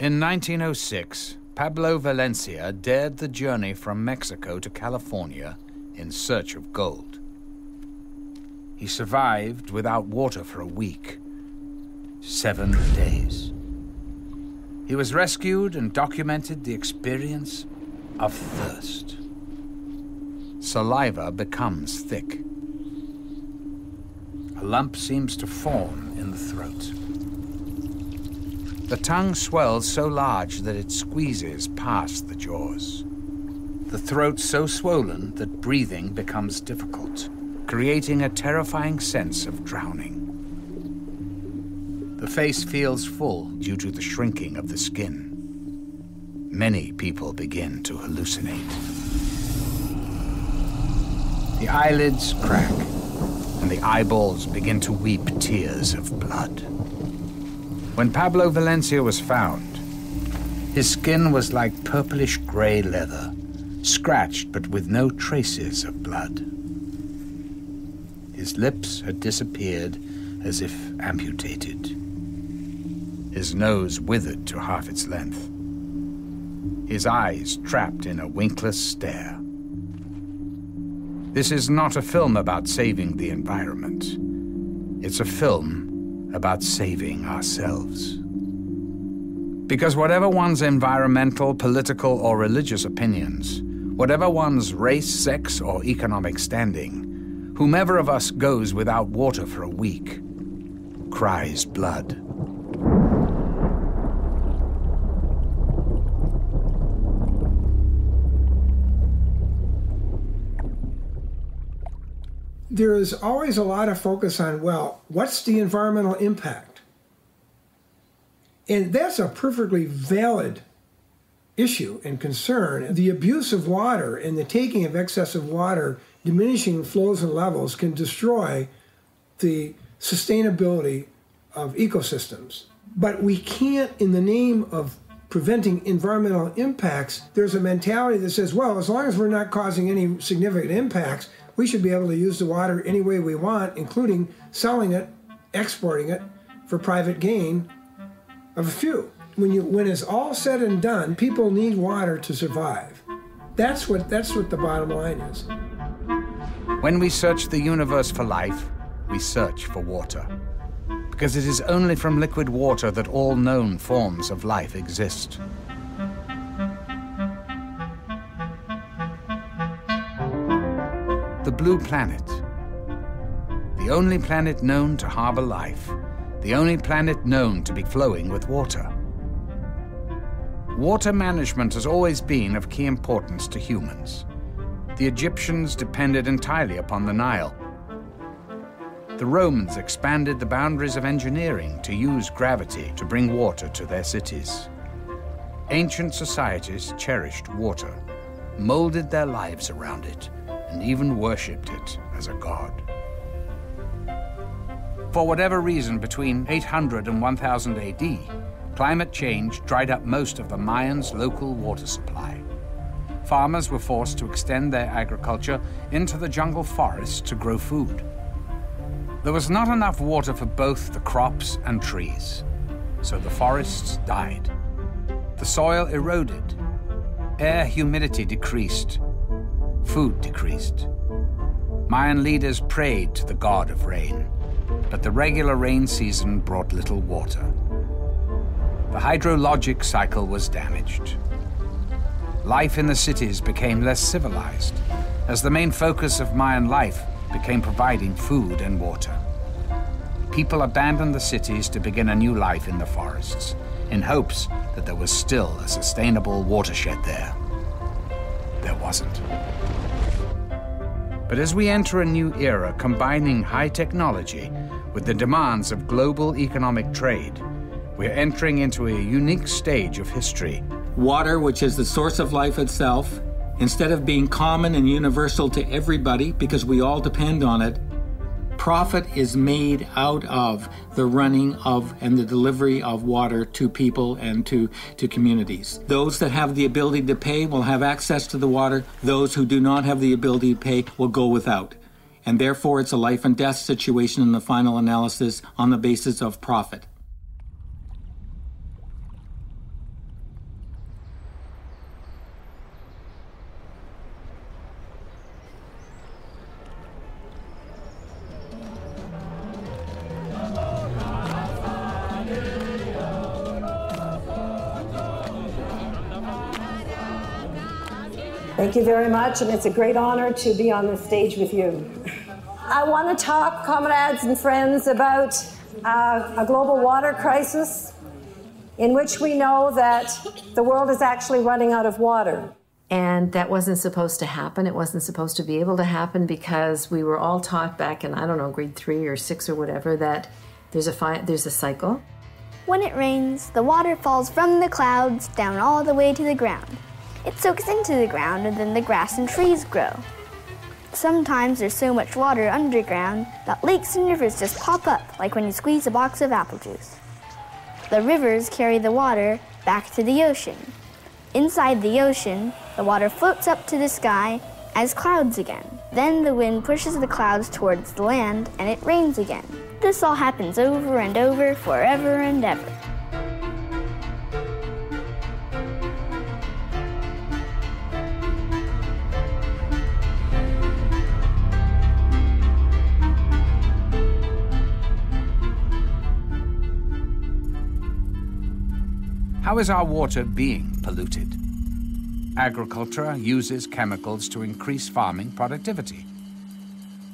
In 1906, Pablo Valencia dared the journey from Mexico to California in search of gold. He survived without water for a week, 7 days. He was rescued and documented the experience of thirst. Saliva becomes thick. A lump seems to form in the throat. The tongue swells so large that it squeezes past the jaws. The throat so swollen that breathing becomes difficult, creating a terrifying sense of drowning. The face feels full due to the shrinking of the skin. Many people begin to hallucinate. The eyelids crack, and the eyeballs begin to weep tears of blood. When Pablo Valencia was found, his skin was like purplish gray leather, scratched but with no traces of blood. His lips had disappeared as if amputated. His nose withered to half its length. His eyes trapped in a winkless stare. This is not a film about saving the environment. It's a film about saving ourselves. Because whatever one's environmental, political, or religious opinions, whatever one's race, sex, or economic standing, whomever of us goes without water for a week cries blood. There is always a lot of focus on, well, what's the environmental impact? And that's a perfectly valid issue and concern. The abuse of water and the taking of excessive water, diminishing flows and levels, can destroy the sustainability of ecosystems. But we can't, in the name of preventing environmental impacts, there's a mentality that says, well, as long as we're not causing any significant impacts, we should be able to use the water any way we want, including selling it, exporting it for private gain of a few. When it's all said and done, people need water to survive. That's what the bottom line is. When we search the universe for life, we search for water. Because it is only from liquid water that all known forms of life exist. The blue planet, the only planet known to harbor life, the only planet known to be flowing with water. Water management has always been of key importance to humans. The Egyptians depended entirely upon the Nile. The Romans expanded the boundaries of engineering to use gravity to bring water to their cities. Ancient societies cherished water, molded their lives around it, and even worshipped it as a god. For whatever reason, between 800 and 1000 AD, climate change dried up most of the Mayans' local water supply. Farmers were forced to extend their agriculture into the jungle forests to grow food. There was not enough water for both the crops and trees, so the forests died. The soil eroded, air humidity decreased, food decreased. Mayan leaders prayed to the god of rain, but the regular rain season brought little water. The hydrologic cycle was damaged. Life in the cities became less civilized, as the main focus of Mayan life became providing food and water. People abandoned the cities to begin a new life in the forests, in hopes that there was still a sustainable watershed there. There wasn't. But as we enter a new era combining high technology with the demands of global economic trade, we're entering into a unique stage of history. Water, which is the source of life itself, instead of being common and universal to everybody because we all depend on it, profit is made out of the running of and the delivery of water to people and to communities. Those that have the ability to pay will have access to the water. Those who do not have the ability to pay will go without. And therefore, it's a life and death situation in the final analysis on the basis of profit. Thank you very much, and it's a great honor to be on the stage with you. I want to talk, comrades and friends, about a global water crisis in which we know that the world is actually running out of water. And that wasn't supposed to happen. It wasn't supposed to be able to happen because we were all taught back in, I don't know, grade 3 or 6 or whatever, that there's a cycle. When it rains, the water falls from the clouds down all the way to the ground. It soaks into the ground and then the grass and trees grow. Sometimes there's so much water underground that lakes and rivers just pop up, like when you squeeze a box of apple juice. The rivers carry the water back to the ocean. Inside the ocean, the water floats up to the sky as clouds again. Then the wind pushes the clouds towards the land and it rains again. This all happens over and over, forever and ever. How is our water being polluted? Agriculture uses chemicals to increase farming productivity.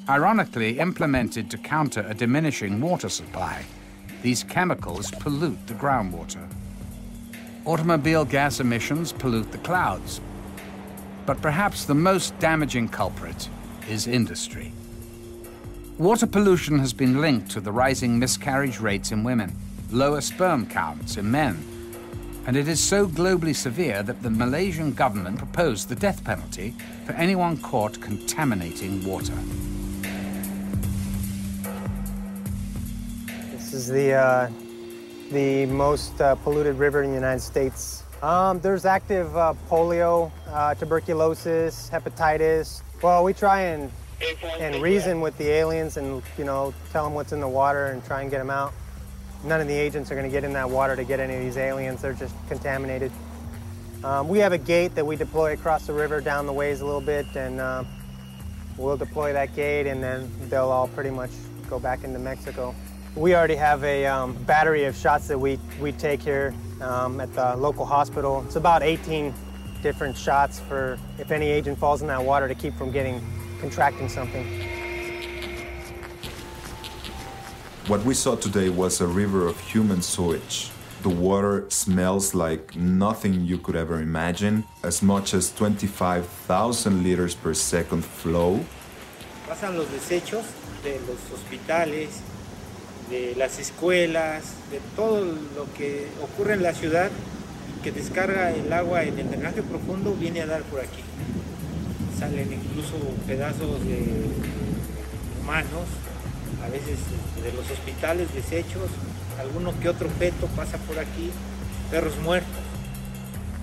Ironically, implemented to counter a diminishing water supply, these chemicals pollute the groundwater. Automobile gas emissions pollute the clouds. But perhaps the most damaging culprit is industry. Water pollution has been linked to the rising miscarriage rates in women, lower sperm counts in men, and it is so globally severe that the Malaysian government proposed the death penalty for anyone caught contaminating water. This is the most polluted river in the United States. There's active polio, tuberculosis, hepatitis. Well, we try and reason with the aliens and, tell them what's in the water and try and get them out. None of the agents are going to get in that water to get any of these aliens. They're just contaminated. We have a gate that we deploy across the river down the ways a little bit, and we'll deploy that gate, and then they'll all pretty much go back into Mexico. We already have a battery of shots that we take here at the local hospital. It's about 18 different shots for if any agent falls in that water to keep from contracting something. What we saw today was a river of human sewage. The water smells like nothing you could ever imagine, as much as 25,000 liters per second flow. Pasan los desechos de los hospitales, de las escuelas, de todo lo que ocurre en la ciudad que descarga el agua en el drenaje profundo, viene a dar por aquí. Salen incluso pedazos de humanos, a veces de los hospitales, desechos, alguno que otro feto pasa por aquí, perros muertos.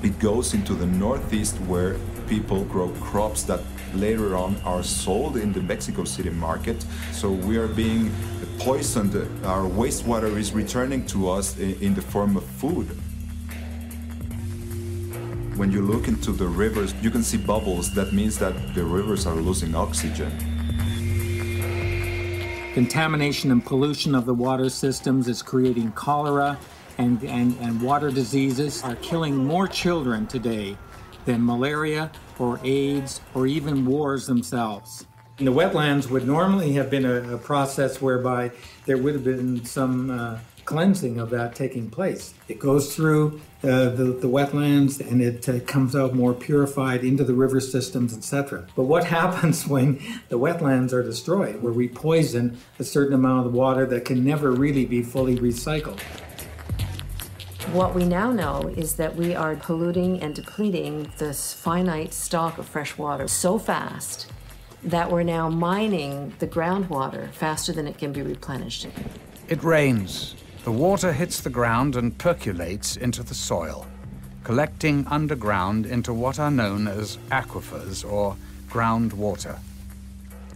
It goes into the northeast where people grow crops that later on are sold in the Mexico City market. So we are being poisoned. Our wastewater is returning to us in the form of food. When you look into the rivers, you can see bubbles. That means that the rivers are losing oxygen. Contamination and pollution of the water systems is creating cholera and water diseases are killing more children today than malaria or AIDS or even wars themselves. And the wetlands would normally have been a process whereby there would have been some cleansing of that taking place. It goes through the wetlands and it comes out more purified into the river systems, etc. But what happens when the wetlands are destroyed, where we poison a certain amount of water that can never really be fully recycled? What we now know is that we are polluting and depleting this finite stock of fresh water so fast that we're now mining the groundwater faster than it can be replenished. It rains. The water hits the ground and percolates into the soil, collecting underground into what are known as aquifers or groundwater.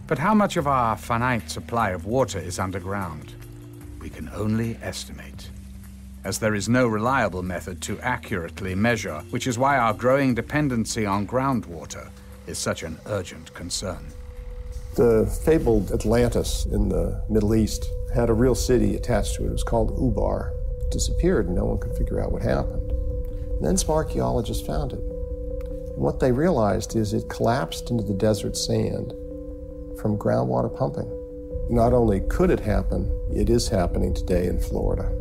But how much of our finite supply of water is underground? We can only estimate, as there is no reliable method to accurately measure, which is why our growing dependency on groundwater is such an urgent concern. The fabled Atlantis in the Middle East had a real city attached to it. It was called Ubar. It disappeared and no one could figure out what happened. And then some archaeologists found it. What they realized is it collapsed into the desert sand from groundwater pumping. Not only could it happen, it is happening today in Florida.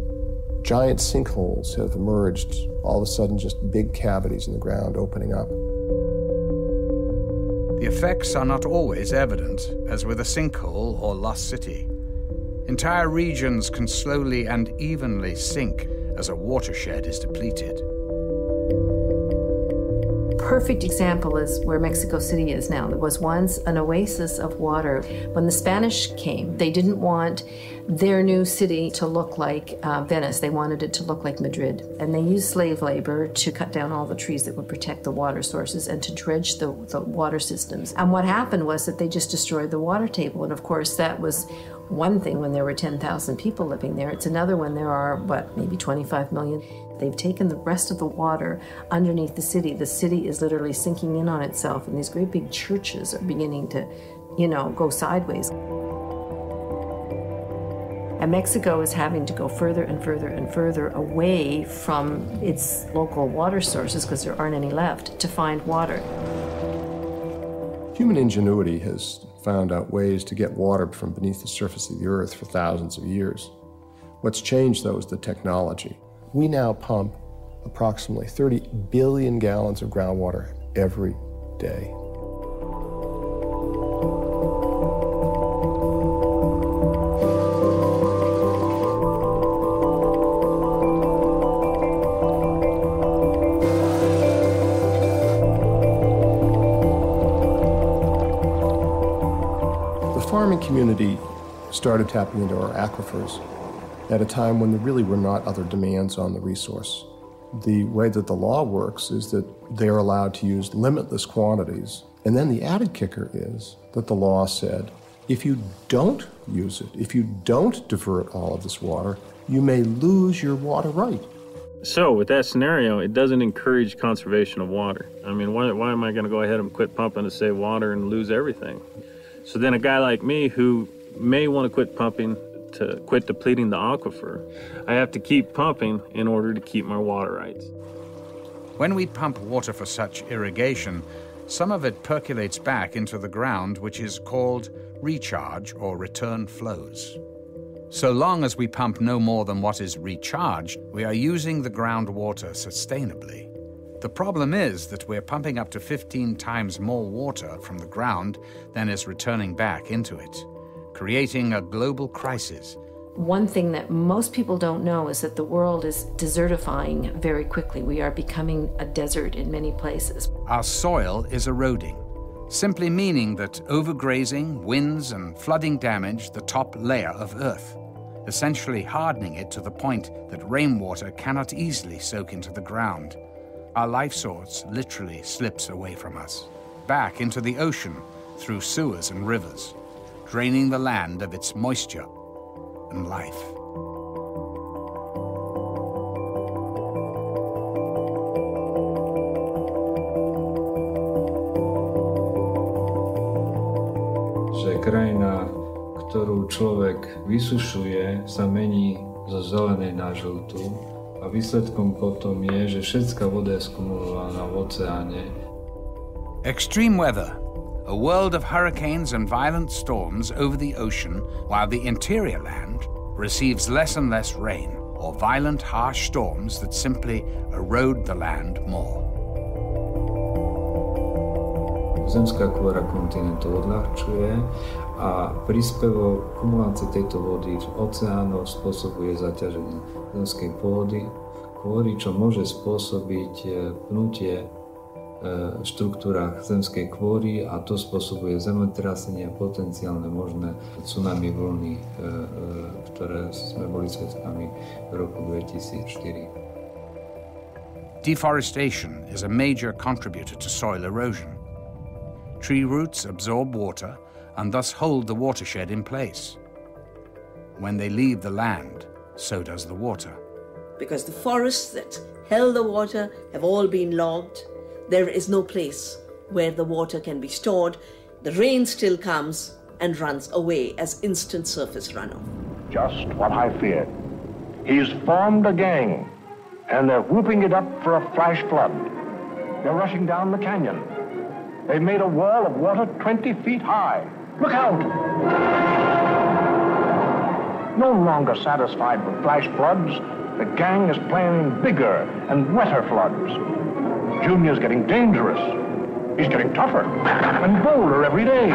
Giant sinkholes have emerged, all of a sudden just big cavities in the ground opening up. The effects are not always evident, as with a sinkhole or lost city. Entire regions can slowly and evenly sink as a watershed is depleted. Perfect example is where Mexico City is now. There was once an oasis of water. When the Spanish came, they didn't want their new city to look like Venice. They wanted it to look like Madrid. And they used slave labor to cut down all the trees that would protect the water sources and to dredge the water systems. And what happened was that they just destroyed the water table. And of course, that was one thing when there were 10,000 people living there. It's another when there are, maybe 25 million. They've taken the rest of the water underneath the city. The city is literally sinking in on itself, and these great big churches are beginning to, go sideways. And Mexico is having to go further and further and further away from its local water sources, because there aren't any left, to find water. Human ingenuity has found out ways to get water from beneath the surface of the earth for thousands of years. What's changed, though, is the technology. We now pump approximately 30 billion gallons of groundwater every day. The farming community started tapping into our aquifers at a time when there really were not other demands on the resource. The way that the law works is that they're allowed to use limitless quantities. And then the added kicker is that the law said, if you don't use it, if you don't divert all of this water, you may lose your water right. So with that scenario, it doesn't encourage conservation of water. I mean, why am I going to go ahead and quit pumping to save water and lose everything? So then a guy like me who may want to quit pumping to quit depleting the aquifer, I have to keep pumping in order to keep my water rights. When we pump water for such irrigation, some of it percolates back into the ground, which is called recharge or return flows. So long as we pump no more than what is recharged, we are using the groundwater sustainably. The problem is that we're pumping up to 15 times more water from the ground than is returning back into it, creating a global crisis. One thing that most people don't know is that the world is desertifying very quickly. We are becoming a desert in many places. Our soil is eroding, simply meaning that overgrazing, winds, and flooding damage the top layer of Earth, essentially hardening it to the point that rainwater cannot easily soak into the ground. Our life source literally slips away from us, back into the ocean through sewers and rivers, draining the land of its moisture and life. Že krajina, ktorú človek vysušuje, sa mení zo zelenej na žltú a výsledkom potom je, že všetká voda je skumulovaná v oceáne. Extreme weather. A world of hurricanes and violent storms over the ocean, while the interior land receives less and less rain, or violent, harsh storms that simply erode the land more. Zemská kôra kontinentu odľahčuje a príspevok kumulácie tejto vody v oceánoch spôsobuje zaťaženie zemskej pôdy, čo môže spôsobiť pnutie v štruktúrách zemskej kôry a to spôsobuje zemetrasenie a potenciálne možné tsunami vlny, ktoré sme boli svedkami v roku 2004. Deforestation is a major contributor to soil erosion. Tree roots absorb water and thus hold the watershed in place. When they leave the land, so does the water. Because the forests that held the water have all been logged. There is no place where the water can be stored. The rain still comes and runs away as instant surface runoff. Just what I feared. He's formed a gang, and they're whooping it up for a flash flood. They're rushing down the canyon. They've made a wall of water 20 feet high. Look out! No longer satisfied with flash floods, the gang is planning bigger and wetter floods. Junior's getting dangerous. He's getting tougher and bolder every day.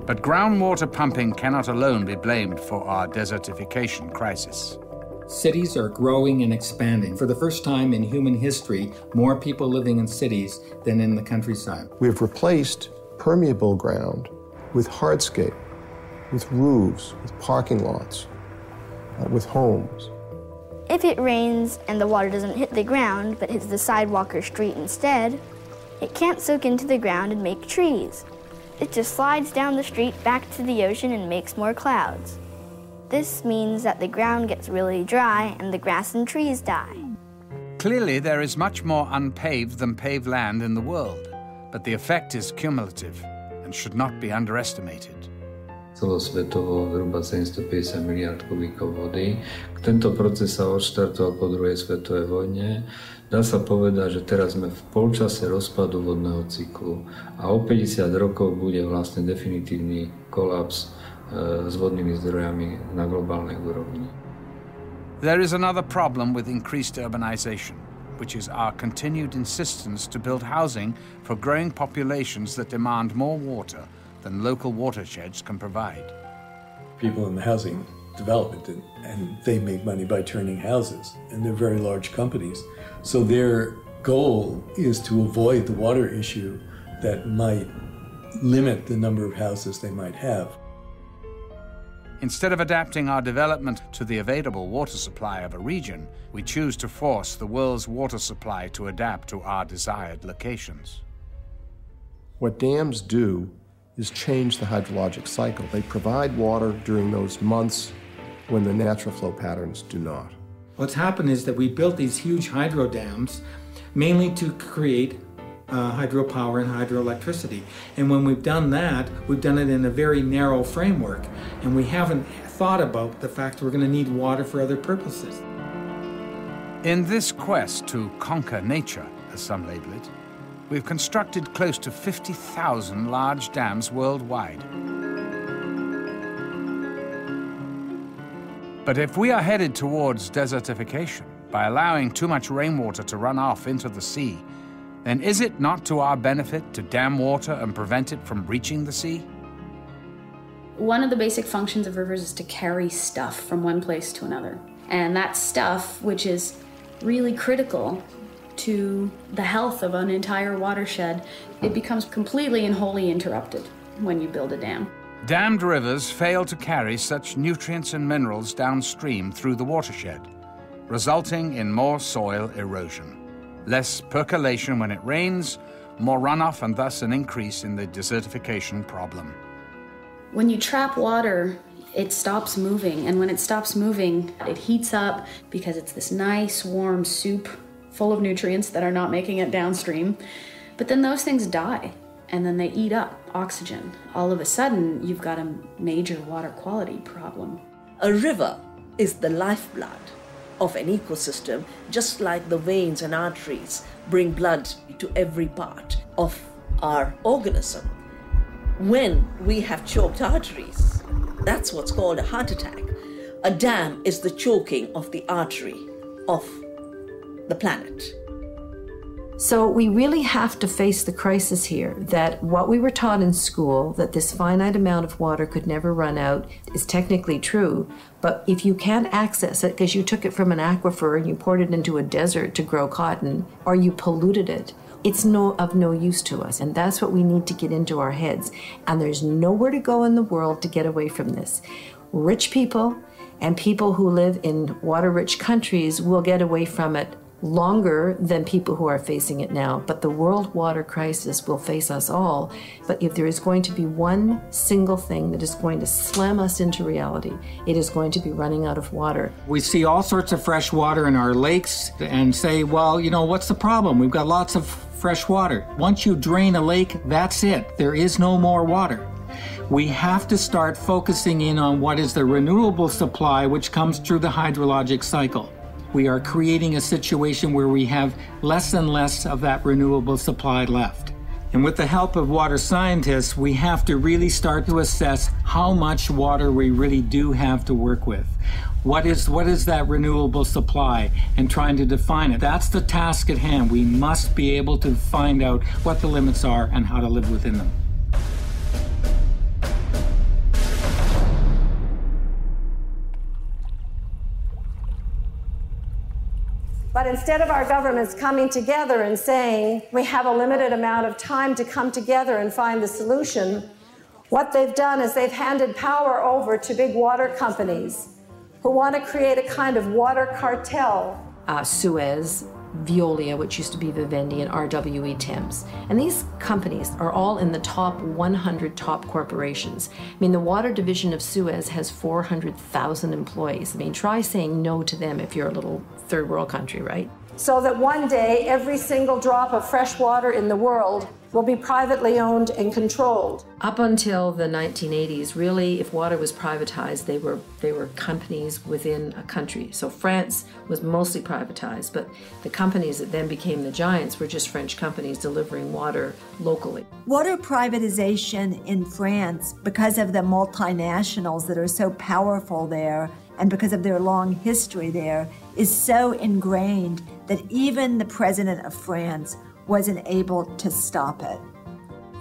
But groundwater pumping cannot alone be blamed for our desertification crisis. Cities are growing and expanding. For the first time in human history, more people living in cities than in the countryside. We have replaced permeable ground with hardscape, with roofs, with parking lots, with homes. If it rains and the water doesn't hit the ground but hits the sidewalk or street instead, it can't soak into the ground and make trees. It just slides down the street back to the ocean and makes more clouds. This means that the ground gets really dry and the grass and trees die. Clearly, there is much more unpaved than paved land in the world, but the effect is cumulative and should not be underestimated. Celosvetovo zhruba 750 miliard kubíkov vody. Tento proces sa odštartoval po druhej svetovej vojne. Dá sa povedať, že teraz sme v polčase rozpadu vodného cyklu a o 50 rokov bude vlastne definitívny kolaps s vodnými zdrojami na globálnej úrovni. There is another problem with increased urbanization, which is our continued insistence to build housing for growing populations that demand more water than local watersheds can provide. People in the housing development, and they make money by turning houses, and they're very large companies. So their goal is to avoid the water issue that might limit the number of houses they might have. Instead of adapting our development to the available water supply of a region, we choose to force the world's water supply to adapt to our desired locations. What dams do is change the hydrologic cycle. They provide water during those months when the natural flow patterns do not. What's happened is that we built these huge hydro dams mainly to create hydropower and hydroelectricity. And when we've done that, we've done it in a very narrow framework, and we haven't thought about the fact we're going to need water for other purposes. In this quest to conquer nature, as some label it, we've constructed close to 50,000 large dams worldwide. But if we are headed towards desertification by allowing too much rainwater to run off into the sea, then is it not to our benefit to dam water and prevent it from reaching the sea? One of the basic functions of rivers is to carry stuff from one place to another. And that stuff, which is really critical to the health of an entire watershed, it becomes completely and wholly interrupted when you build a dam. Dammed rivers fail to carry such nutrients and minerals downstream through the watershed, resulting in more soil erosion. Less percolation when it rains, more runoff, and thus an increase in the desertification problem. When you trap water, it stops moving, and when it stops moving, it heats up because it's this nice, warm soup full of nutrients that are not making it downstream. But then those things die, and then they eat up oxygen. All of a sudden, you've got a major water quality problem. A river is the lifeblood of an ecosystem, just like the veins and arteries bring blood to every part of our organism. When we have choked arteries, that's what's called a heart attack. A dam is the choking of the artery of the planet. So we really have to face the crisis here that what we were taught in school, that this finite amount of water could never run out, is technically true. But if you can't access it because you took it from an aquifer and you poured it into a desert to grow cotton, or you polluted it, it's of no use to us. And that's what we need to get into our heads. And there's nowhere to go in the world to get away from this. Rich people and people who live in water-rich countries will get away from it longer than people who are facing it now. But the world water crisis will face us all. But if there is going to be one single thing that is going to slam us into reality, it is going to be running out of water. We see all sorts of fresh water in our lakes and say, well, you know, what's the problem? We've got lots of fresh water. Once you drain a lake, that's it. There is no more water. We have to start focusing in on what is the renewable supply which comes through the hydrologic cycle. we are creating a situation where we have less and less of that renewable supply left. And with the help of water scientists, we have to really start to assess how much water we really do have to work with. What is that renewable supply, and trying to define it. That's the task at hand. We must be able to find out what the limits are and how to live within them. But instead of our governments coming together and saying, we have a limited amount of time to come together and find the solution, what they've done is they've handed power over to big water companies who want to create a kind of water cartel. Suez, Veolia, which used to be Vivendi, and RWE Thames. And these companies are all in the top 100 top corporations. I mean, the water division of Suez has 400,000 employees. I mean, try saying no to them if you're a little third world country, right? So that one day, every single drop of fresh water in the world will be privately owned and controlled. Up until the 1980s, really, if water was privatized, they were companies within a country. So France was mostly privatized, but the companies that then became the giants were just French companies delivering water locally. Water privatization in France, because of the multinationals that are so powerful there, and because of their long history there, is so ingrained that even the president of France wasn't able to stop it.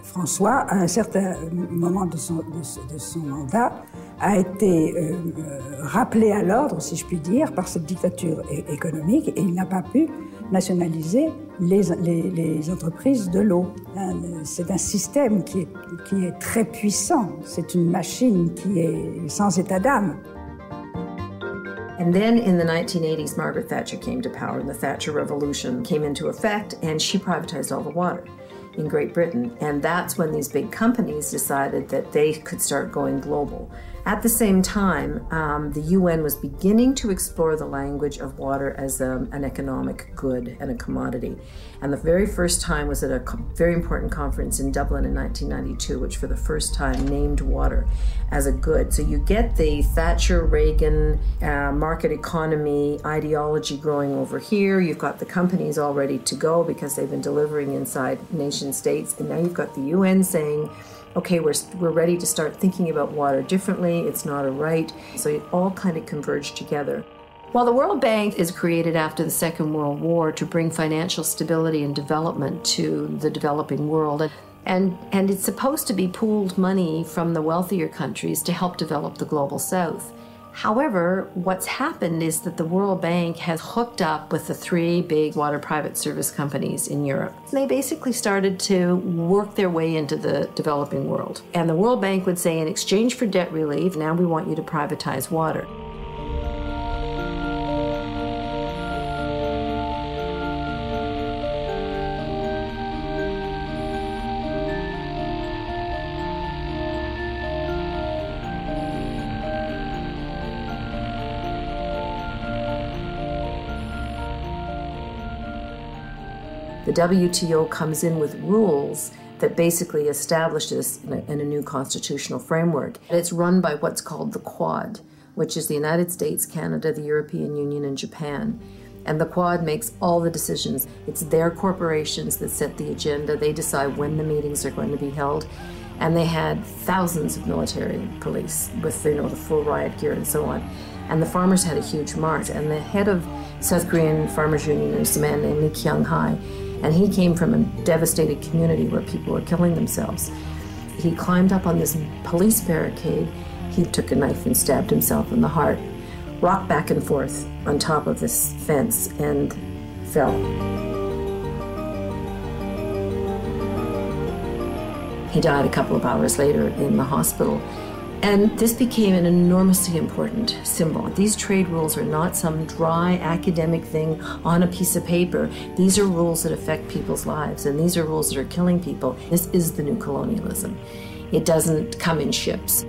François, à un certain moment de son mandat, a été rappelé à l'ordre, si je puis dire, par cette dictature économique, et il n'a pas pu nationaliser les entreprises de l'eau. C'est un système qui est très puissant, c'est une machine qui est sans état d'âme. And then in the 1980s, Margaret Thatcher came to power, and the Thatcher Revolution came into effect, and she privatized all the water in Great Britain. And that's when these big companies decided that they could start going global. At the same time, the UN was beginning to explore the language of water as an economic good and a commodity. And the very first time was at a very important conference in Dublin in 1992, which for the first time named water as a good. So you get the Thatcher-Reagan market economy ideology growing over here. You've got the companies all ready to go because they've been delivering inside nation states. And now you've got the UN saying, okay, we're ready to start thinking about water differently. It's not a right. So it all kind of converged together. Well, the World Bank is created after the Second World War to bring financial stability and development to the developing world. And it's supposed to be pooled money from the wealthier countries to help develop the global south. However, what's happened is that the World Bank has hooked up with the three big water private service companies in Europe. They basically started to work their way into the developing world. And the World Bank would say, in exchange for debt relief, now we want you to privatize water. The WTO comes in with rules that basically establish this in a new constitutional framework. It's run by what's called the Quad, which is the United States, Canada, the European Union, and Japan. And the Quad makes all the decisions. It's their corporations that set the agenda. They decide when the meetings are going to be held. And they had thousands of military police with the full riot gear and so on. And the farmers had a huge march. And the head of South Korean Farmers Union is a man named Lee Kyung-hae. And he came from a devastated community where people were killing themselves. He climbed up on this police barricade. He took a knife and stabbed himself in the heart, rocked back and forth on top of this fence, and fell. He died a couple of hours later in the hospital. And this became an enormously important symbol. These trade rules are not some dry academic thing on a piece of paper. These are rules that affect people's lives, and these are rules that are killing people. This is the new colonialism. It doesn't come in ships.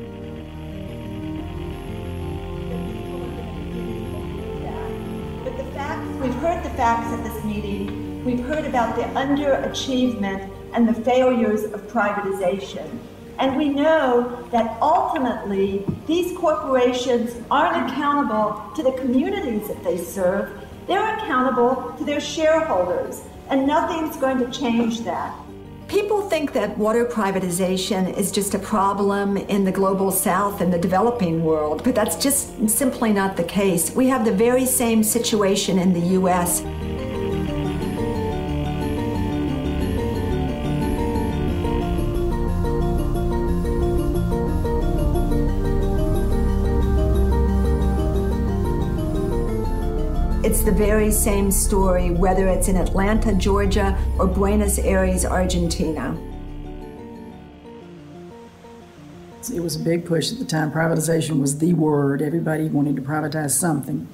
But the facts, we've heard the facts at this meeting. We've heard about the underachievement and the failures of privatization. And we know that ultimately these corporations aren't accountable to the communities that they serve, They're accountable to their shareholders, and nothing's going to change that. People think that water privatization is just a problem in the global south and the developing world, but that's just simply not the case. We have the very same situation in the U.S. It's the very same story, whether it's in Atlanta, Georgia, or Buenos Aires, Argentina. It was a big push at the time. Privatization was the word. Everybody wanted to privatize something.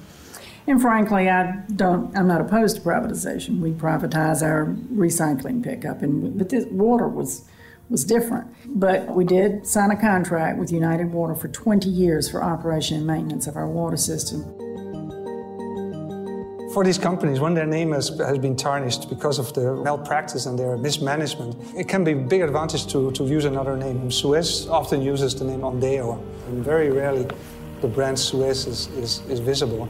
And frankly, I'm not opposed to privatization. We privatize our recycling pickup, but this water was different. But we did sign a contract with United Water for 20 years for operation and maintenance of our water system. For these companies, when their name has been tarnished because of their malpractice and their mismanagement, it can be a big advantage to use another name. Suez often uses the name Ondeo, and very rarely the brand Suez is visible.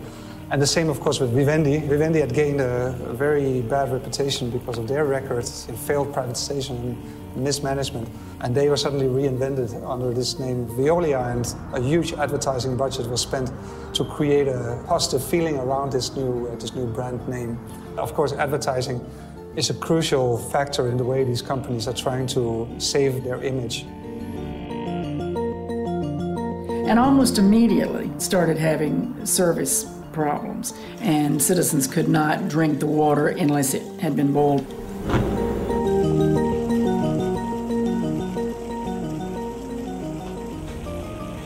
And the same, of course, with Vivendi. Vivendi had gained a very bad reputation because of their records in failed privatization and mismanagement. And they were suddenly reinvented under this name Veolia, and a huge advertising budget was spent to create a positive feeling around this new brand name. Of course, advertising is a crucial factor in the way these companies are trying to save their image. And almost immediately started having service problems, and citizens could not drink the water unless it had been boiled.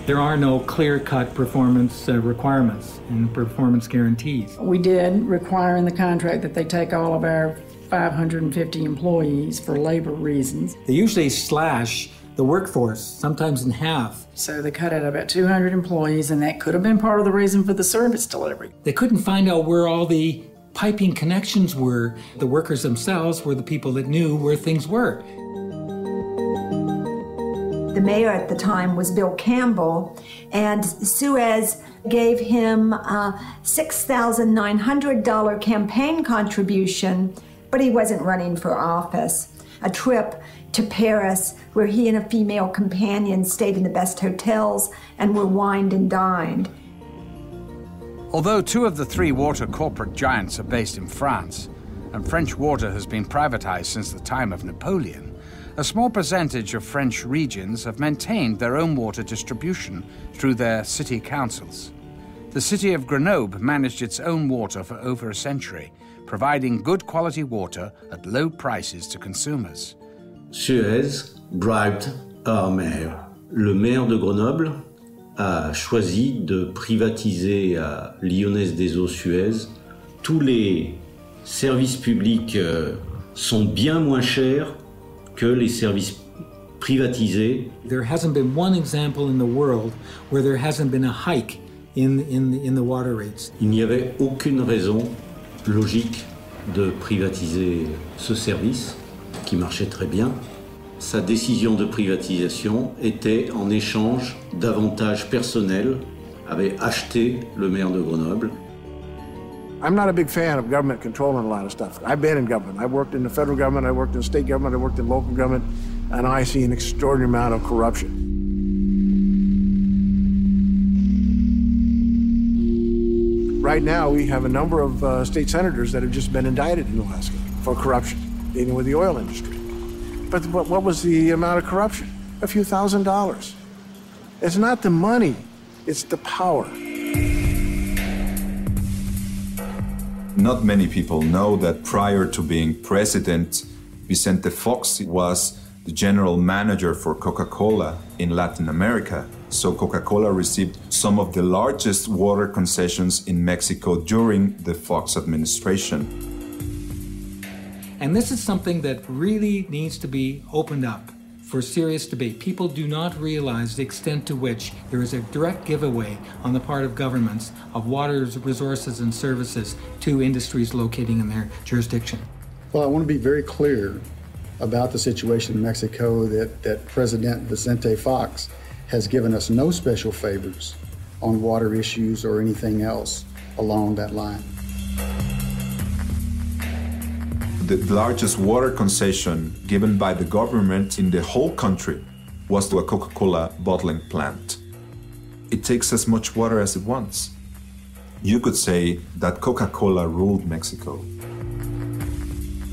There are no clear-cut performance requirements and performance guarantees. We did require in the contract that they take all of our 550 employees for labor reasons. They usually slash the workforce, sometimes in half. So they cut out about 200 employees, and that could have been part of the reason for the service delivery. They couldn't find out where all the piping connections were. The workers themselves were the people that knew where things were. The mayor at the time was Bill Campbell, and Suez gave him a $6,900 campaign contribution, but he wasn't running for office. A trip to Paris where he and a female companion stayed in the best hotels and were wined and dined. Although 2 of the 3 water corporate giants are based in France, and French water has been privatized since the time of Napoleon, a small percentage of French regions have maintained their own water distribution through their city councils. The city of Grenoble managed its own water for over a century, providing good quality water at low prices to consumers. Suez bribed our mayor. Le maire de Grenoble a choisi de privatiser à Lyonnaise des Eaux Suez. Tous les services publics sont bien moins chers que les services privatisés. There hasn't been one example in the world where there hasn't been a hike in the water rates. Il n'y avait aucune raison logique de privatiser ce service qui marchait très bien. Sa décision de privatisation était en échange d'avantages personnels, avait acheté le maire de Grenoble. I'm not a big fan of government controlling a lot of stuff. I've been in government. I worked in the federal government, I worked in state government, I worked in local government, and I see an extraordinary amount of corruption. Right now, we have a number of state senators that have just been indicted in Alaska for corruption, dealing with the oil industry. But what was the amount of corruption? A few $1,000s. It's not the money, it's the power. Not many people know that prior to being president, Vicente Fox was the general manager for Coca-Cola in Latin America. So Coca-Cola received some of the largest water concessions in Mexico during the Fox administration. And this is something that really needs to be opened up for serious debate. People do not realize the extent to which there is a direct giveaway on the part of governments of water resources and services to industries locating in their jurisdiction. Well, I want to be very clear about the situation in Mexico that President Vicente Fox has given us no special favors on water issues or anything else along that line. the largest water concession given by the government in the whole country was to a Coca-Cola bottling plant. It takes as much water as it wants. You could say that Coca-Cola ruled Mexico.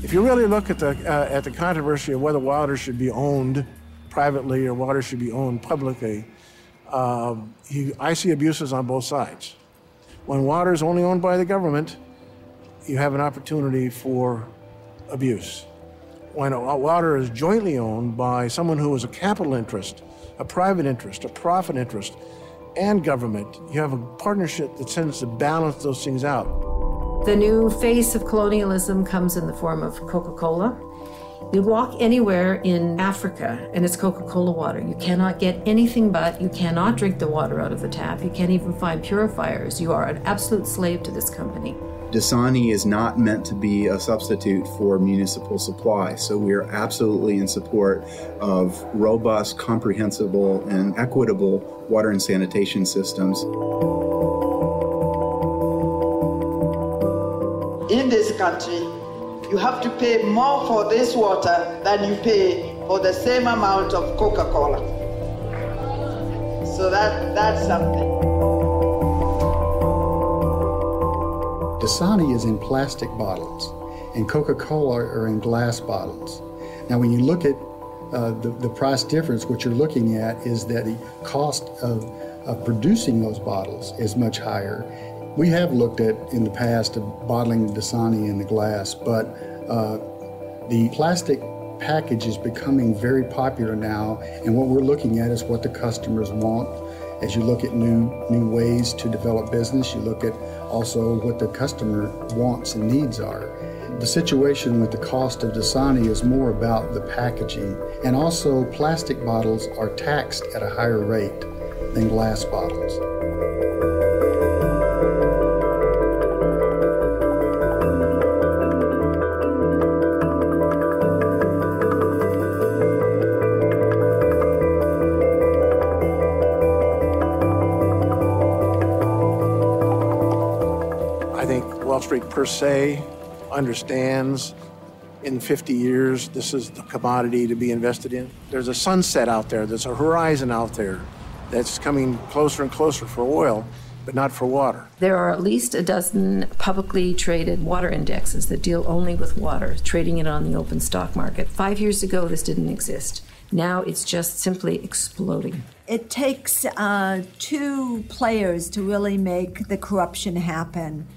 If you really look at the controversy of whether water should be owned privately or water should be owned publicly, I see abuses on both sides. When water is only owned by the government, you have an opportunity for abuse. When water is jointly owned by someone who is a capital interest, a private interest, a profit interest, and government, you have a partnership that tends to balance those things out. The new face of colonialism comes in the form of Coca-Cola. You walk anywhere in Africa and it's Coca-Cola water. You cannot get anything but, you cannot drink the water out of the tap. You can't even find purifiers. You are an absolute slave to this company. Dasani is not meant to be a substitute for municipal supply, so we are absolutely in support of robust, comprehensible, and equitable water and sanitation systems. In this country, you have to pay more for this water than you pay for the same amount of Coca-Cola. So that's something. Dasani is in plastic bottles, and Coca-Cola are in glass bottles. Now, when you look at the price difference, what you're looking at is that the cost of producing those bottles is much higher. We have looked at, in the past, bottling Dasani in the glass, but the plastic package is becoming very popular now, and what we're looking at is what the customers want. As you look at new ways to develop business, you look at also what the customer wants and needs are. The situation with the cost of Dasani is more about the packaging, and also plastic bottles are taxed at a higher rate than glass bottles. Wall Street per se understands in 50 years this is the commodity to be invested in. There's a sunset out there, there's a horizon out there that's coming closer and closer for oil, but not for water. There are at least a dozen publicly traded water indexes that deal only with water, trading it on the open stock market. 5 years ago, this didn't exist. Now it's just simply exploding. It takes two players to really make the corruption happen.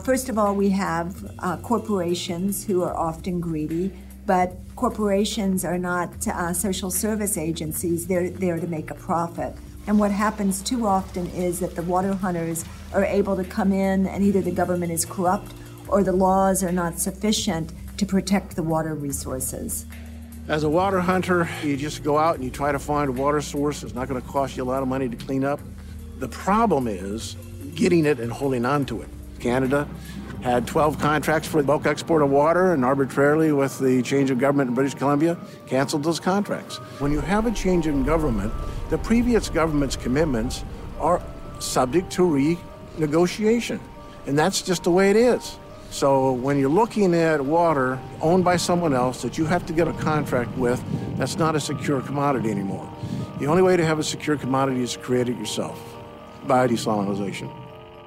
First of all, we have corporations who are often greedy, but corporations are not social service agencies. They're there to make a profit. And what happens too often is that the water hunters are able to come in and either the government is corrupt or the laws are not sufficient to protect the water resources. As a water hunter, you just go out and you try to find a water source. It's not going to cost you a lot of money to clean up. The problem is getting it and holding on to it. Canada had 12 contracts for the bulk export of water, and arbitrarily, with the change of government in British Columbia, canceled those contracts. When you have a change in government, the previous government's commitments are subject to renegotiation, and that's just the way it is. So when you're looking at water owned by someone else that you have to get a contract with, that's not a secure commodity anymore. The only way to have a secure commodity is to create it yourself by desalination.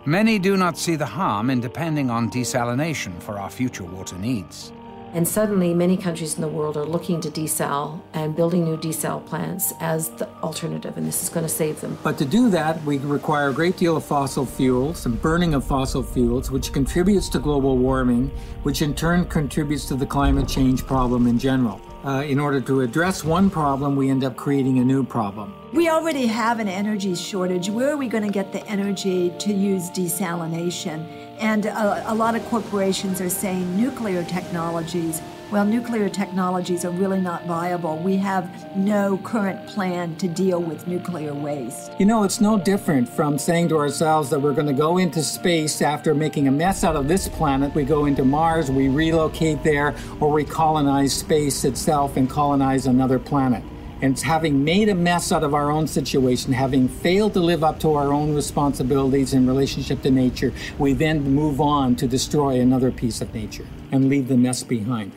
Many do not see the harm in depending on desalination for our future water needs. And suddenly, many countries in the world are looking to desal and building new desal plants as the alternative, and this is going to save them. But to do that, we require a great deal of fossil fuels and burning of fossil fuels, which contributes to global warming, which in turn contributes to the climate change problem in general. In order to address one problem, we end up creating a new problem. We already have an energy shortage. Where are we going to get the energy to use desalination? And a lot of corporations are saying nuclear technologies. Well, nuclear technologies are really not viable. We have no current plan to deal with nuclear waste. You know, it's no different from saying to ourselves that we're going to go into space after making a mess out of this planet. We go into Mars, we relocate there, or we colonize space itself and colonize another planet. And having made a mess out of our own situation, having failed to live up to our own responsibilities in relationship to nature, we then move on to destroy another piece of nature and leave the mess behind.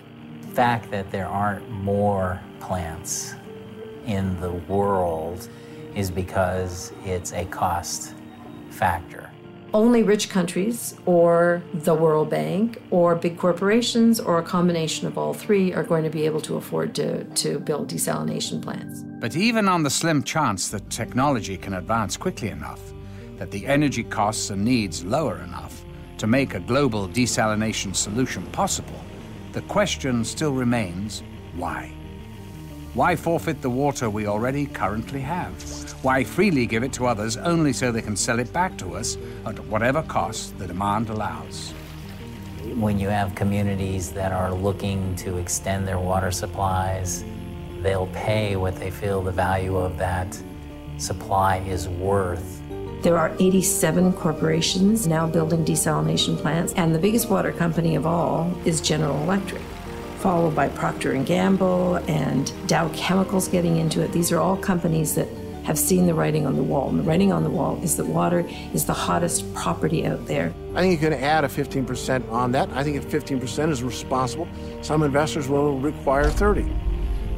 fact that there aren't more plants in the world is because it's a cost factor. Only rich countries or the World Bank or big corporations or a combination of all three are going to be able to afford to build desalination plants. But even on the slim chance that technology can advance quickly enough, that the energy costs and needs lower enough to make a global desalination solution possible, the question still remains, why? Why forfeit the water we already currently have? Why freely give it to others only so they can sell it back to us at whatever cost the demand allows? When you have communities that are looking to extend their water supplies, they'll pay what they feel the value of that supply is worth. There are 87 corporations now building desalination plants, and the biggest water company of all is General Electric, followed by Procter & Gamble and Dow Chemicals getting into it. These are all companies that have seen the writing on the wall, and the writing on the wall is that water is the hottest property out there. I think you can add a 15% on that. I think if 15% is responsible, some investors will require 30.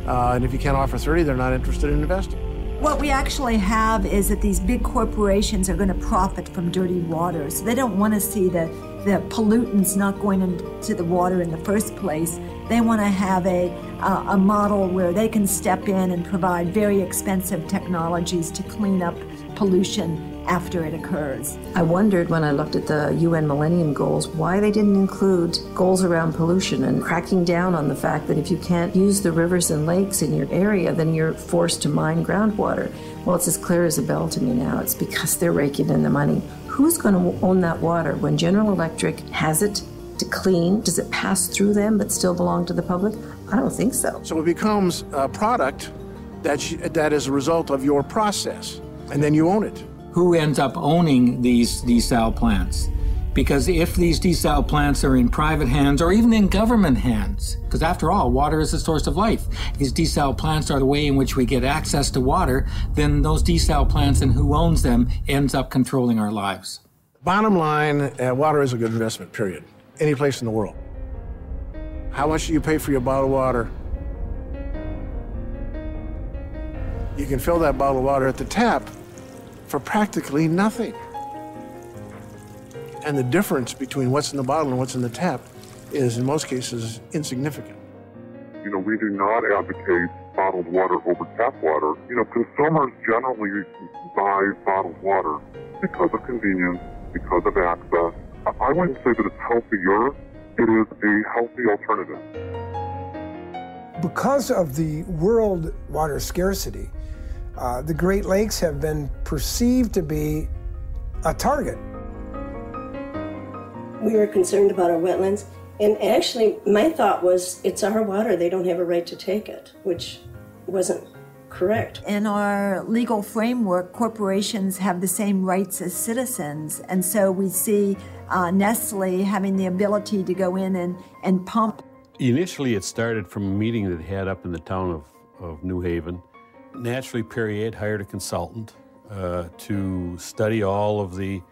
And if you can't offer 30, they're not interested in investing. What we actually have is that these big corporations are going to profit from dirty water. So they don't want to see the pollutants not going into the water in the first place. They want to have a model where they can step in and provide very expensive technologies to clean up pollution after it occurs. I wondered when I looked at the UN Millennium Goals why they didn't include goals around pollution and cracking down on the fact that if you can't use the rivers and lakes in your area, then you're forced to mine groundwater. Well, it's as clear as a bell to me now. It's because they're raking in the money. Who's going to own that water? When General Electric has it to clean, does it pass through them but still belong to the public? I don't think so. So it becomes a product that is a result of your process, and then you own it. Who ends up owning these desal plants? Because if these desal plants are in private hands or even in government hands, because after all, water is the source of life. These desal plants are the way in which we get access to water, then those desal plants and who owns them ends up controlling our lives. Bottom line, water is a good investment, period. Any place in the world. How much do you pay for your bottle of water? You can fill that bottle of water at the tap for practically nothing. And the difference between what's in the bottle and what's in the tap is, in most cases, insignificant. You know, we do not advocate bottled water over tap water. You know, consumers generally buy bottled water because of convenience, because of access. I wouldn't say that it's healthier. It is a healthy alternative. Because of the world water scarcity, the Great Lakes have been perceived to be a target. We were concerned about our wetlands, and actually my thought was it's our water, they don't have a right to take it, which wasn't correct. In our legal framework, corporations have the same rights as citizens, and so we see Nestle having the ability to go in and pump. Initially it started from a meeting that they had up in the town of New Haven. Naturally, Perrier had hired a consultant to study all of the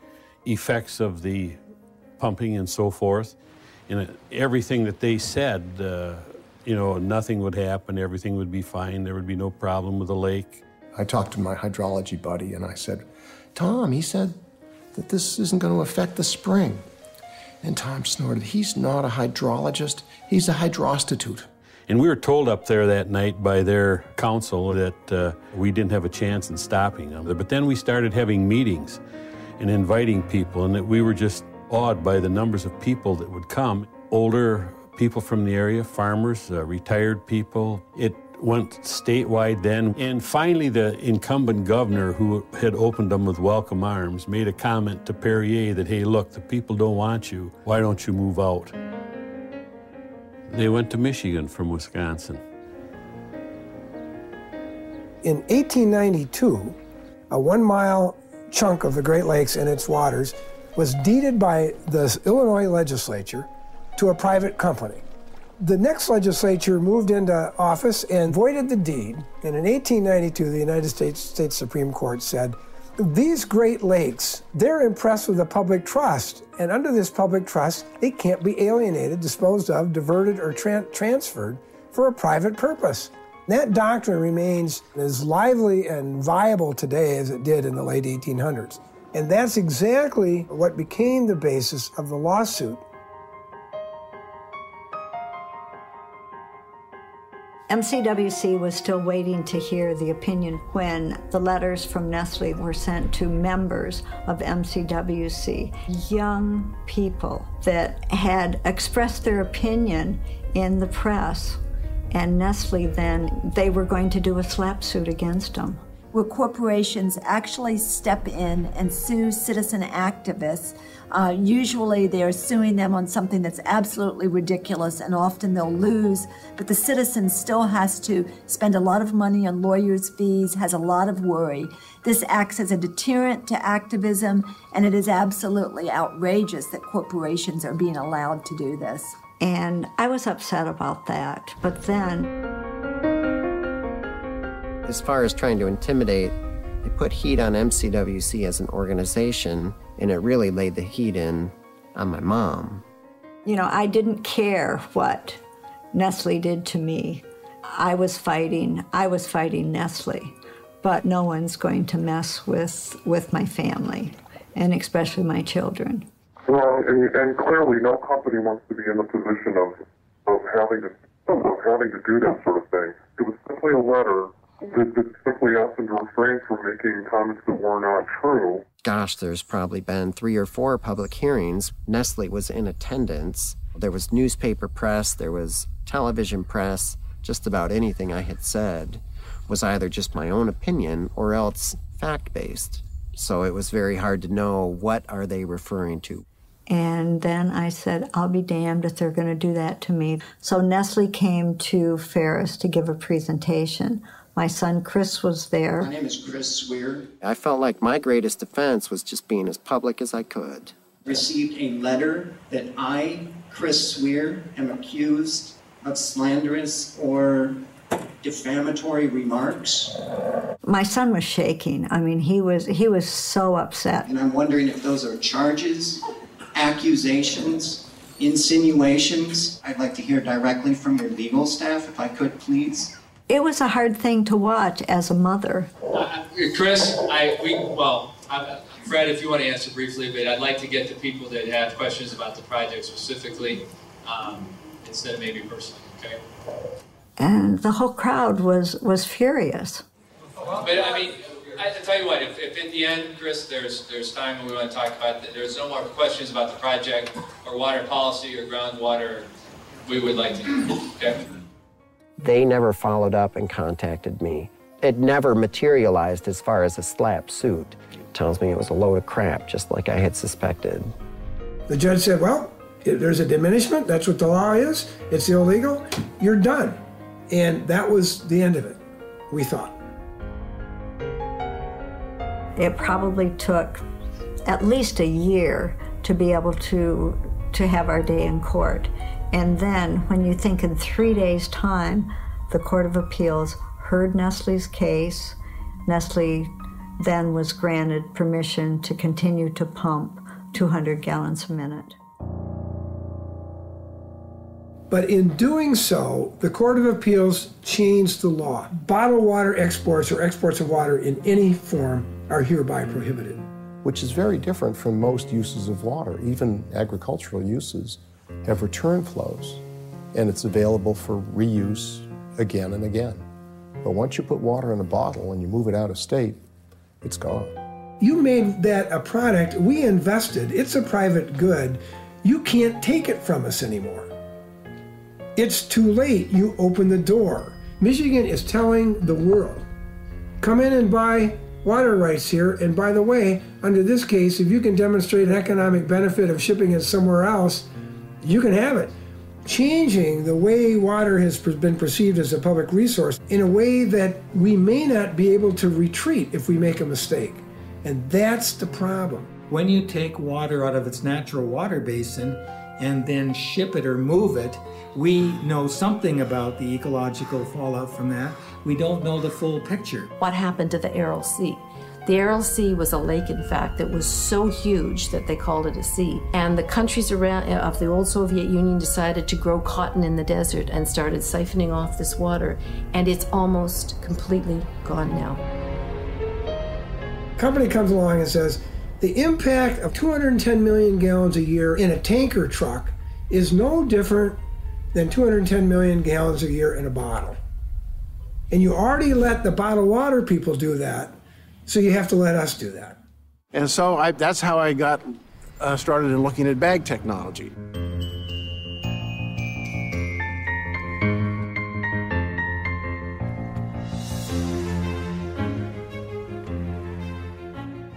effects of the pumping and so forth. And everything that they said, you know, nothing would happen, everything would be fine, there would be no problem with the lake. I talked to my hydrology buddy and I said, Tom, he said that this isn't going to affect the spring. And Tom snorted, he's not a hydrologist, he's a hydrostitute. And we were told up there that night by their council that we didn't have a chance in stopping them. But then we started having meetings and inviting people, and that we were just awed by the numbers of people that would come. Older people from the area, farmers, retired people. It went statewide then. And finally, the incumbent governor, who had opened them with welcome arms, made a comment to Perrier that, hey, look, the people don't want you. Why don't you move out? They went to Michigan from Wisconsin. In 1892, a 1 mile chunk of the Great Lakes and its waters was deeded by the Illinois legislature to a private company. The next legislature moved into office and voided the deed, and in 1892, the United States Supreme Court said These Great Lakes, they're impressed with the public trust, and under this public trust, they can't be alienated, disposed of, diverted, or transferred for a private purpose. That doctrine remains as lively and viable today as it did in the late 1800s. And that's exactly what became the basis of the lawsuit. MCWC was still waiting to hear the opinion when the letters from Nestle were sent to members of MCWC, young people that had expressed their opinion in the press. And Nestle then, they were going to do a slap suit against them. Where corporations actually step in and sue citizen activists. Usually they're suing them on something that's absolutely ridiculous, and often they'll lose, but the citizen still has to spend a lot of money on lawyers' fees, has a lot of worry. This acts as a deterrent to activism, and it is absolutely outrageous that corporations are being allowed to do this. And I was upset about that, but then... As far as trying to intimidate, they put heat on MCWC as an organization, and it really laid the heat in on my mom. You know, I didn't care what Nestle did to me. I was fighting Nestle, but no one's going to mess with my family, and especially my children. Well, and clearly no company wants to be in the position of having to do that sort of thing. It was simply a letter that simply asked them to refrain from making comments that were not true. Gosh, there's probably been 3 or 4 public hearings. Nestle was in attendance. There was newspaper press, there was television press. Just about anything I had said was either just my own opinion or else fact-based. So it was very hard to know what are they referring to. And then I said, I'll be damned if they're going to do that to me. So Nestle came to Ferris to give a presentation. My son Chris was there. My name is Chris Swear. I felt like my greatest defense was just being as public as I could. Received a letter that I, Chris Swear, am accused of slanderous or defamatory remarks. My son was shaking. I mean, he was so upset. And I'm wondering if those are charges, accusations, insinuations. I'd like to hear directly from your legal staff, if I could, please. It was a hard thing to watch as a mother. Chris, Fred, if you want to answer briefly, but I'd like to get to people that have questions about the project specifically, instead of maybe personally, okay? And the whole crowd was furious. But I mean, I tell you what, if at the end, Chris, there's time when we want to talk about that, there's no more questions about the project or water policy or groundwater, we would like to hear, okay? They never followed up and contacted me. It never materialized as far as a slap suit. It tells me it was a load of crap, just like I had suspected. The judge said, well, there's a diminishment, that's what the law is, it's illegal, you're done. And that was the end of it, we thought. It probably took at least a year to be able to have our day in court. And then when you think in 3 days' time, the Court of Appeals heard Nestle's case. Nestle then was granted permission to continue to pump 200 gallons a minute. But in doing so, the Court of Appeals changed the law. Bottled water exports or exports of water in any form are hereby prohibited. Which is very different from most uses of water. Even agricultural uses have return flows, and it's available for reuse again and again. But once you put water in a bottle and you move it out of state, it's gone. You made that a product, we invested, it's a private good, you can't take it from us anymore. It's too late, you open the door. Michigan is telling the world, come in and buy water rights here, and by the way, under this case, if you can demonstrate an economic benefit of shipping it somewhere else, you can have it. Changing the way water has been perceived as a public resource in a way that we may not be able to retreat if we make a mistake. And that's the problem. When you take water out of its natural water basin and then ship it or move it, we know something about the ecological fallout from that. We don't know the full picture. What happened to the Aral Sea? The Aral Sea was a lake, in fact, that was so huge that they called it a sea. And the countries around of the old Soviet Union decided to grow cotton in the desert and started siphoning off this water. And it's almost completely gone now. Company comes along and says, the impact of 210 million gallons a year in a tanker truck is no different than 210 million gallons a year in a bottle. And you already let the bottled water people do that, so you have to let us do that. And so that's how I got started in looking at bag technology.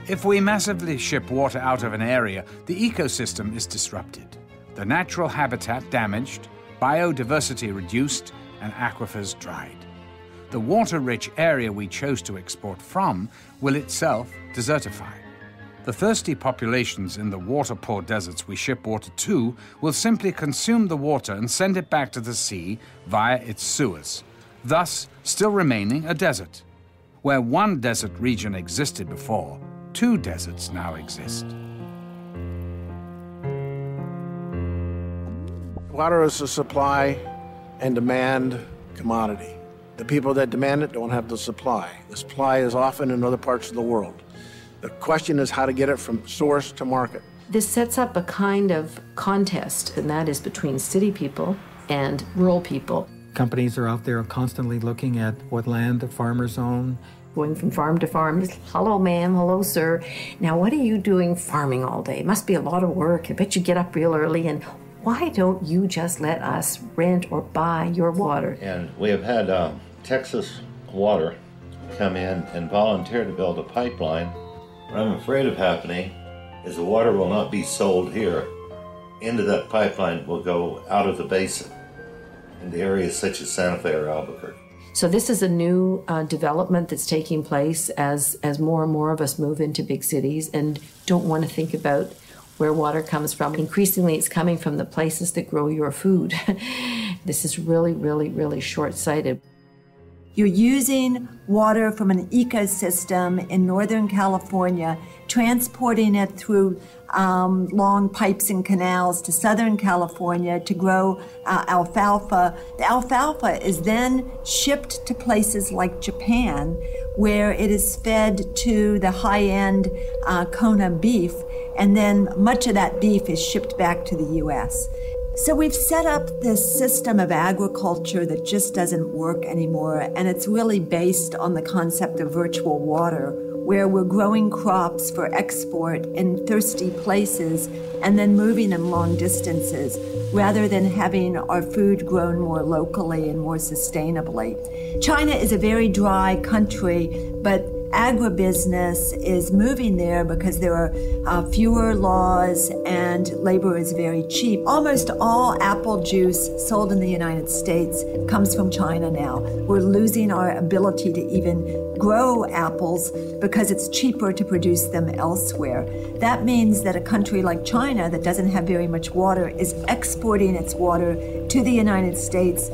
If we massively ship water out of an area, the ecosystem is disrupted. The natural habitat damaged, biodiversity reduced, and aquifers dried. The water-rich area we chose to export from will itself desertify. The thirsty populations in the water-poor deserts we ship water to will simply consume the water and send it back to the sea via its sewers, thus still remaining a desert. Where one desert region existed before, 2 deserts now exist. Water is a supply and demand commodity. The people that demand it don't have the supply. The supply is often in other parts of the world. The question is how to get it from source to market. This sets up a kind of contest, and that is between city people and rural people. Companies are out there constantly looking at what land the farmers own. Going from farm to farm, hello ma'am, hello sir. Now what are you doing farming all day? It must be a lot of work. I bet you get up real early, and why don't you just let us rent or buy your water? And we have had Texas Water come in and volunteer to build a pipeline. What I'm afraid of happening is the water will not be sold here. Into that pipeline will go out of the basin into areas such as Santa Fe or Albuquerque. So this is a new development that's taking place as more and more of us move into big cities and don't want to think about where water comes from. Increasingly, it's coming from the places that grow your food. This is really, really, really short-sighted. You're using water from an ecosystem in Northern California, transporting it through long pipes and canals to Southern California to grow alfalfa. The alfalfa is then shipped to places like Japan, where it is fed to the high-end Kona beef, and then much of that beef is shipped back to the U.S. So we've set up this system of agriculture that just doesn't work anymore, and it's really based on the concept of virtual water, where we're growing crops for export in thirsty places and then moving them long distances, rather than having our food grown more locally and more sustainably. China is a very dry country, but agribusiness is moving there because there are fewer laws and labor is very cheap. Almost all apple juice sold in the United States comes from China now. We're losing our ability to even grow apples because it's cheaper to produce them elsewhere. That means that a country like China that doesn't have very much water is exporting its water to the United States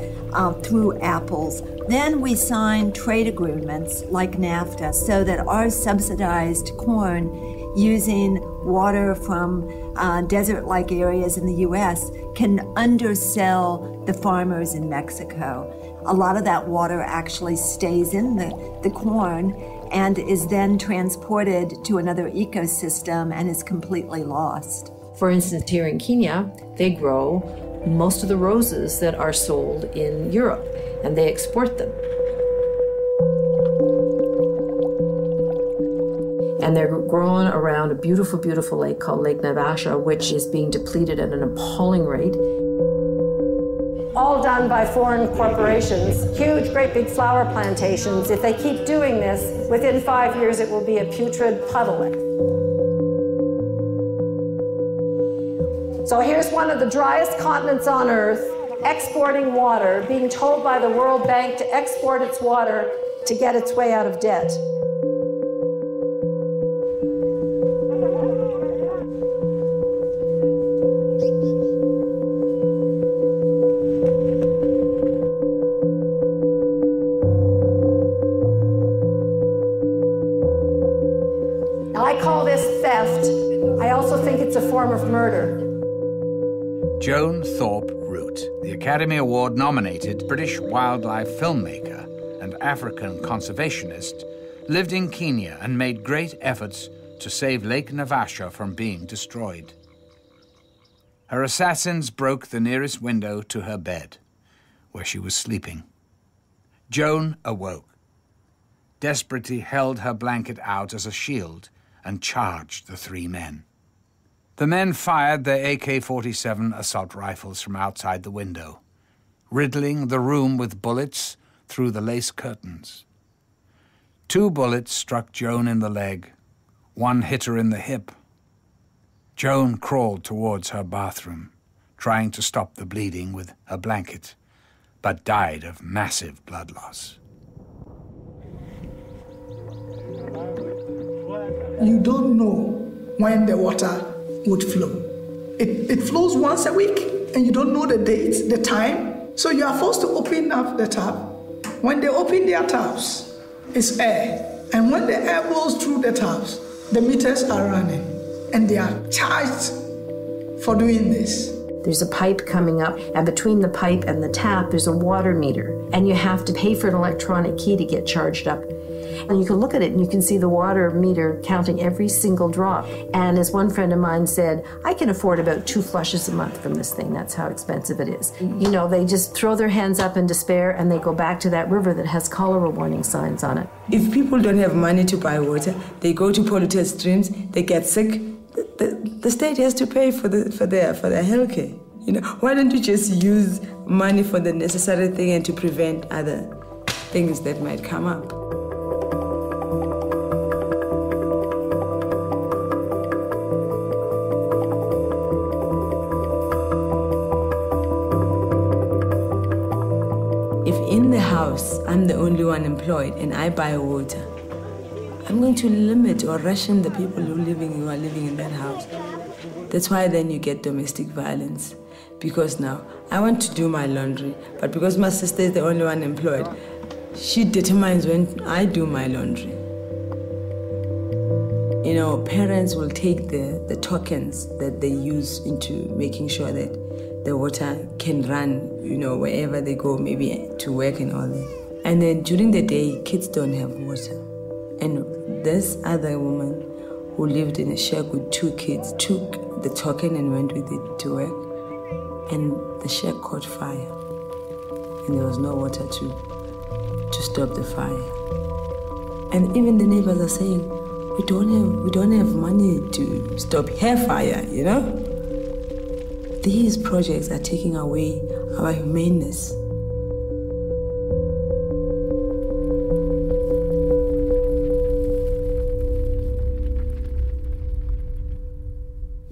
through apples. Then we sign trade agreements like NAFTA so that our subsidized corn using water from desert-like areas in the U.S. can undersell the farmers in Mexico. A lot of that water actually stays in the corn and is then transported to another ecosystem and is completely lost. For instance, here in Kenya, they grow most of the roses that are sold in Europe, and they export them. And they're grown around a beautiful, beautiful lake called Lake Naivasha, which is being depleted at an appalling rate. All done by foreign corporations, huge, great big flower plantations. If they keep doing this, within 5 years it will be a putrid puddle. So here's one of the driest continents on Earth, exporting water, being told by the World Bank to export its water to get its way out of debt. it's a form of murder. Joan Thorpe Root, the Academy Award-nominated British wildlife filmmaker and African conservationist, lived in Kenya and made great efforts to save Lake Naivasha from being destroyed. Her assassins broke the nearest window to her bed, where she was sleeping. Joan awoke, desperately held her blanket out as a shield and charged the three men. The men fired their AK-47 assault rifles from outside the window, riddling the room with bullets through the lace curtains. 2 bullets struck Joan in the leg. 1 hit her in the hip. Joan crawled towards her bathroom, trying to stop the bleeding with a blanket, but died of massive blood loss. You don't know when the water would flow. It flows once a week, and you don't know the date, the time, so you are forced to open up the tap. When they open their taps, it's air, and when the air blows through the taps, the meters are running, and they are charged for doing this. There's a pipe coming up, and between the pipe and the tap, there's a water meter, and you have to pay for an electronic key to get charged up. And you can look at it and you can see the water meter counting every single drop. And as one friend of mine said, I can afford about 2 flushes a month from this thing. That's how expensive it is. You know, they just throw their hands up in despair and they go back to that river that has cholera warning signs on it. If people don't have money to buy water, they go to polluted streams, they get sick. The state has to pay for their health care. You know, why don't you just use money for the necessary thing and to prevent other things that might come up? If in the house I'm the only one employed and I buy water, I'm going to limit or ration the people who are living in that house. That's why then you get domestic violence. Because now I want to do my laundry, but because my sister is the only one employed, she determines when I do my laundry. You know, parents will take the tokens that they use into making sure that the water can run, you know, wherever they go, maybe to work and all that. And then during the day, kids don't have water. And this other woman who lived in a shack with 2 kids took the token and went with it to work. And the shack caught fire. And there was no water to stop the fire. And even the neighbors are saying, we don't have money to stop hair fire, you know? These projects are taking away our humaneness.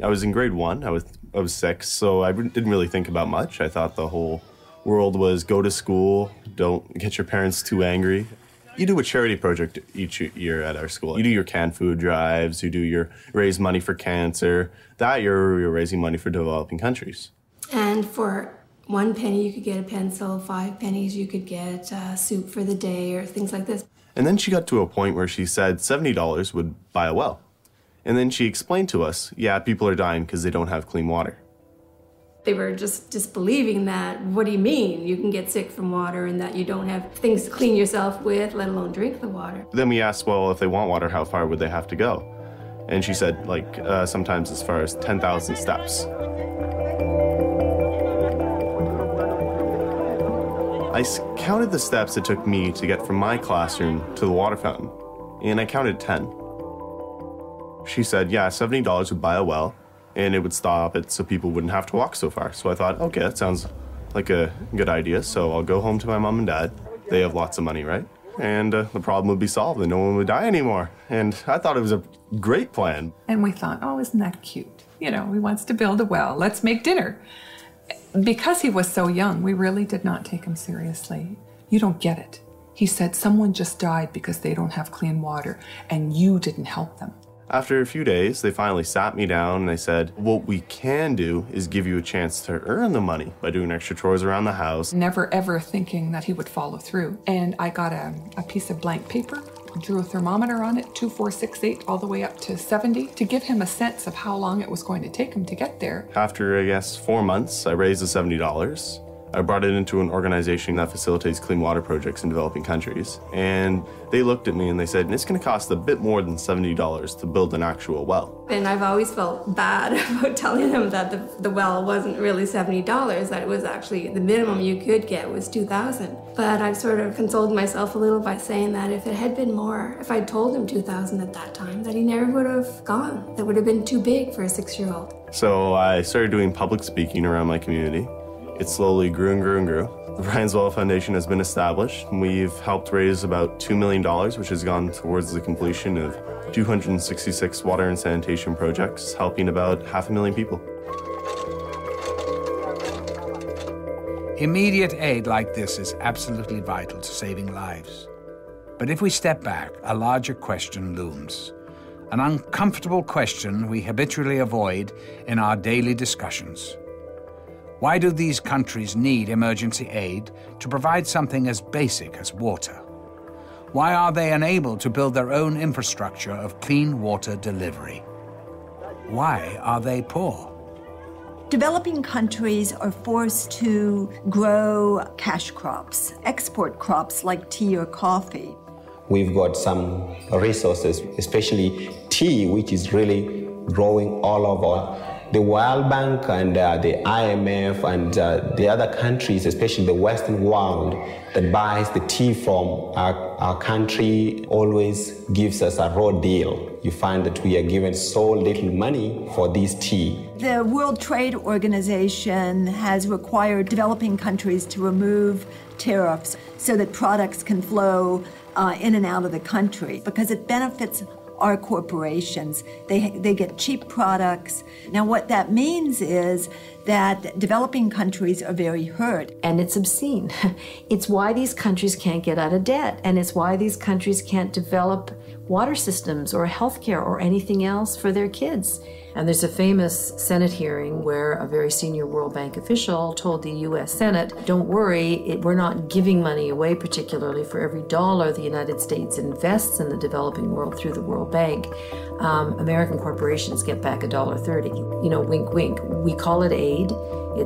I was in grade 1. I was 6, so I didn't really think about much. I thought the whole world was go to school, don't get your parents too angry. You do a charity project each year at our school. You do your canned food drives, you do your raise money for cancer. That year, you're raising money for developing countries. And for 1 penny, you could get a pencil. 5 pennies, you could get soup for the day or things like this. And then she got to a point where she said $70 would buy a well. And then she explained to us, yeah, people are dying because they don't have clean water. They were just disbelieving that. What do you mean you can get sick from water and that you don't have things to clean yourself with, let alone drink the water? Then we asked, well, if they want water, how far would they have to go? And she said, sometimes as far as 10,000 steps. I counted the steps it took me to get from my classroom to the water fountain, and I counted 10. She said, yeah, $70 would buy a well, and it would stop it so people wouldn't have to walk so far. So I thought, okay, that sounds like a good idea, so I'll go home to my mom and dad. They have lots of money, right? And the problem would be solved and no one would die anymore. And I thought it was a great plan. And we thought, oh, isn't that cute? You know, he wants to build a well. Let's make dinner. Because he was so young, we really did not take him seriously. You don't get it. He said someone just died because they don't have clean water, and you didn't help them. After a few days, they finally sat me down and they said, what we can do is give you a chance to earn the money by doing extra chores around the house. Never ever thinking that he would follow through. And I got a piece of blank paper drew a thermometer on it, 2468, all the way up to 70, to give him a sense of how long it was going to take him to get there. After, I guess, 4 months, I raised the $70. I brought it into an organization that facilitates clean water projects in developing countries. And they looked at me and they said, it's going to cost a bit more than $70 to build an actual well. And I've always felt bad about telling them that the well wasn't really $70, that it was actually the minimum you could get was $2,000. But I've sort of consoled myself a little by saying that if it had been more, if I'd told him $2,000 at that time, that he never would have gone. That would have been too big for a 6-year-old. So I started doing public speaking around my community. It slowly grew and grew and grew. The Ryan's Well Foundation has been established. We've helped raise about $2 million, which has gone towards the completion of 266 water and sanitation projects, helping about 500,000 people. Immediate aid like this is absolutely vital to saving lives. But if we step back, a larger question looms. An uncomfortable question we habitually avoid in our daily discussions. Why do these countries need emergency aid to provide something as basic as water? Why are they unable to build their own infrastructure of clean water delivery? Why are they poor? Developing countries are forced to grow cash crops, export crops like tea or coffee. We've got some resources, especially tea, which is really growing all over. The World Bank and the IMF and the other countries, especially the Western world, that buys the tea from our country always gives us a raw deal. You find that we are given so little money for this tea. The World Trade Organization has required developing countries to remove tariffs so that products can flow in and out of the country because it benefits our corporations. They get cheap products. Now what that means is that developing countries are very hurt. And it's obscene. It's why these countries can't get out of debt, and it's why these countries can't develop water systems or healthcare or anything else for their kids. And there's a famous Senate hearing where a very senior World Bank official told the US Senate, don't worry, we're not giving money away, particularly for every dollar the United States invests in the developing world through the World Bank. American corporations get back $1.30. You know, wink, wink. We call it aid,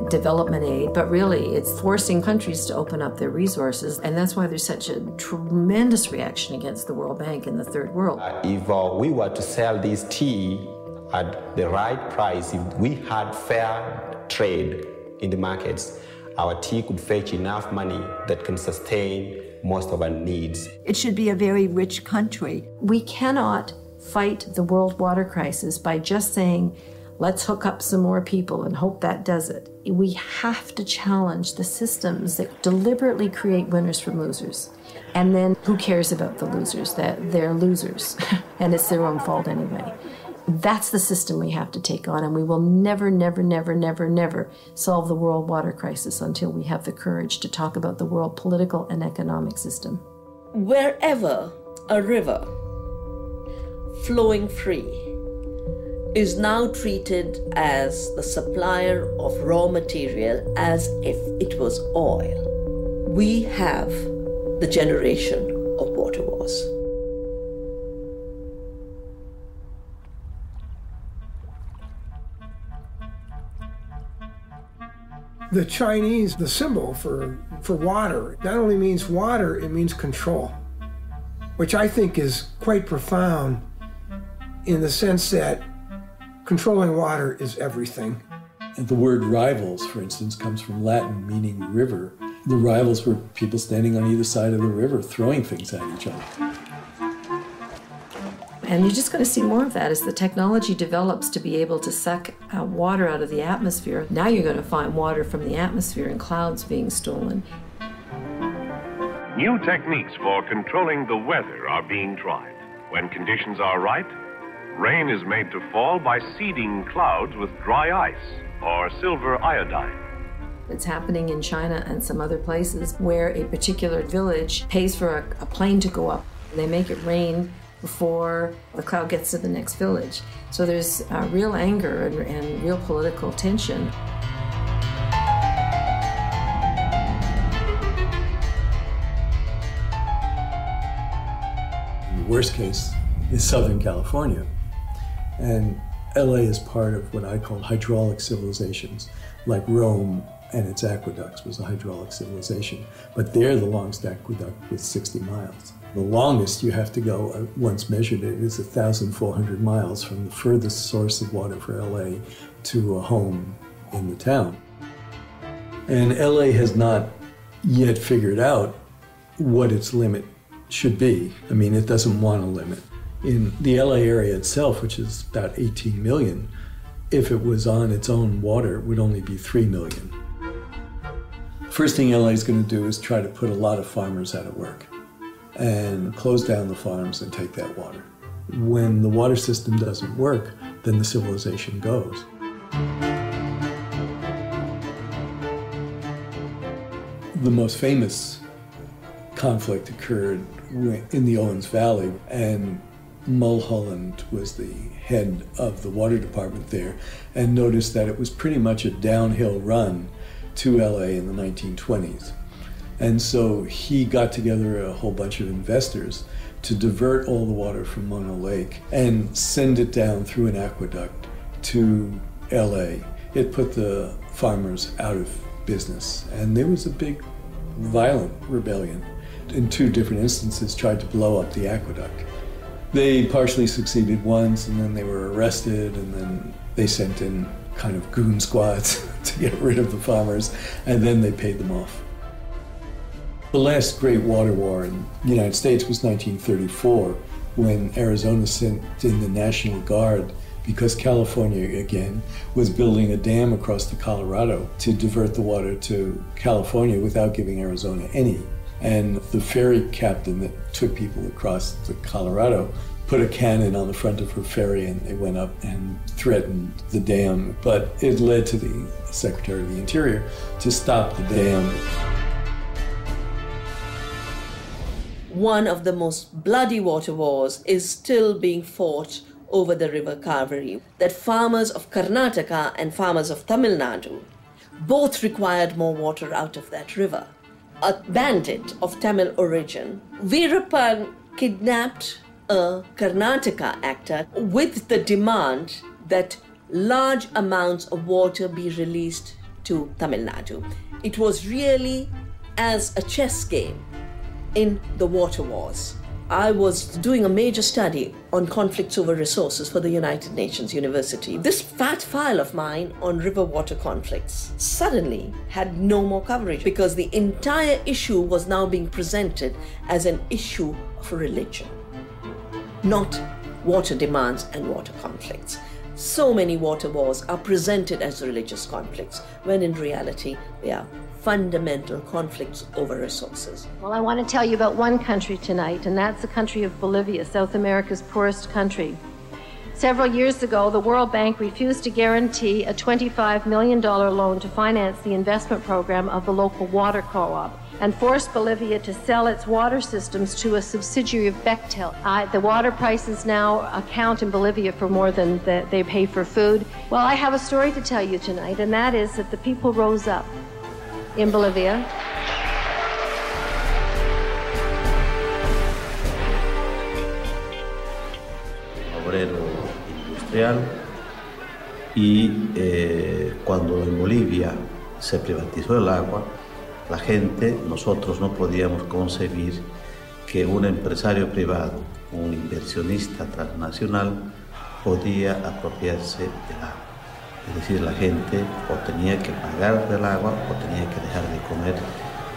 development aid, but really it's forcing countries to open up their resources. And that's why there's such a tremendous reaction against the World Bank in the third world. If we were to sell this tea at the right price, if we had fair trade in the markets, our tea could fetch enough money that can sustain most of our needs. It should be a very rich country. We cannot fight the world water crisis by just saying, let's hook up some more people and hope that does it. We have to challenge the systems that deliberately create winners from losers. And then who cares about the losers? That they're losers, and it's their own fault anyway. That's the system we have to take on, and we will never, never, never, never, never solve the world water crisis until we have the courage to talk about the world political and economic system. Wherever a river flowing free is now treated as the supplier of raw material as if it was oil, we have the generation of water wars. The Chinese, the symbol for water, not only means water, it means control, which I think is quite profound in the sense that controlling water is everything. And the word rivals, for instance, comes from Latin meaning river. The rivals were people standing on either side of the river throwing things at each other. And you're just going to see more of that as the technology develops to be able to suck water out of the atmosphere. Now you're going to find water from the atmosphere in clouds being stolen. New techniques for controlling the weather are being tried. When conditions are right, rain is made to fall by seeding clouds with dry ice or silver iodine. It's happening in China and some other places where a particular village pays for a plane to go up. They make it rain before the cloud gets to the next village. So there's real anger and real political tension. The worst case is Southern California. And LA is part of what I call hydraulic civilizations, like Rome and its aqueducts was a hydraulic civilization. But there, the longest aqueduct was 60 miles. The longest you have to go, once measured it, is 1,400 miles from the furthest source of water for LA to a home in the town. And LA has not yet figured out what its limit should be. I mean, it doesn't want a limit. In the LA area itself, which is about 18 million, if it was on its own water, it would only be 3 million. First thing LA is going to do is try to put a lot of farmers out of work and close down the farms and take that water. When the water system doesn't work, then the civilization goes. The most famous conflict occurred in the Owens Valley, and Mulholland was the head of the water department there and noticed that it was pretty much a downhill run to LA in the 1920s. And so he got together a whole bunch of investors to divert all the water from Mono Lake and send it down through an aqueduct to LA. It put the farmers out of business, and there was a big, violent rebellion. In two different instances, tried to blow up the aqueduct. They partially succeeded once, and then they were arrested, and then they sent in kind of goon squads to get rid of the farmers, and then they paid them off. The last great water war in the United States was 1934, when Arizona sent in the National Guard because California, again, was building a dam across the Colorado to divert the water to California without giving Arizona any. And the ferry captain that took people across the Colorado put a cannon on the front of her ferry, and they went up and threatened the dam. But it led to the Secretary of the Interior to stop the dam. One of the most bloody water wars is still being fought over the river Kaveri, that farmers of Karnataka and farmers of Tamil Nadu both required more water out of that river. A bandit of Tamil origin, Veerappan, kidnapped a Karnataka actor with the demand that large amounts of water be released to Tamil Nadu. It was really as a chess game in the water wars. I was doing a major study on conflicts over resources for the United Nations University. This fat file of mine on river water conflicts suddenly had no more coverage because the entire issue was now being presented as an issue of religion, not water demands and water conflicts. So many water wars are presented as religious conflicts, when in reality they are fundamental conflicts over resources. Well, I want to tell you about one country tonight, and that's the country of Bolivia, South America's poorest country. Several years ago, the World Bank refused to guarantee a $25 million loan to finance the investment program of the local water co-op and forced Bolivia to sell its water systems to a subsidiary of Bechtel. The water prices now account in Bolivia for more than they pay for food. Well, I have a story to tell you tonight, and that is that the people rose up in Bolivia. Obrero industrial, y cuando en Bolivia se privatizó el agua, la gente, nosotros no podíamos concebir que un empresario privado, un inversionista transnacional, podía apropiarse del agua. Es decir, la gente o tenía que pagar del agua o tenía que dejar de comer,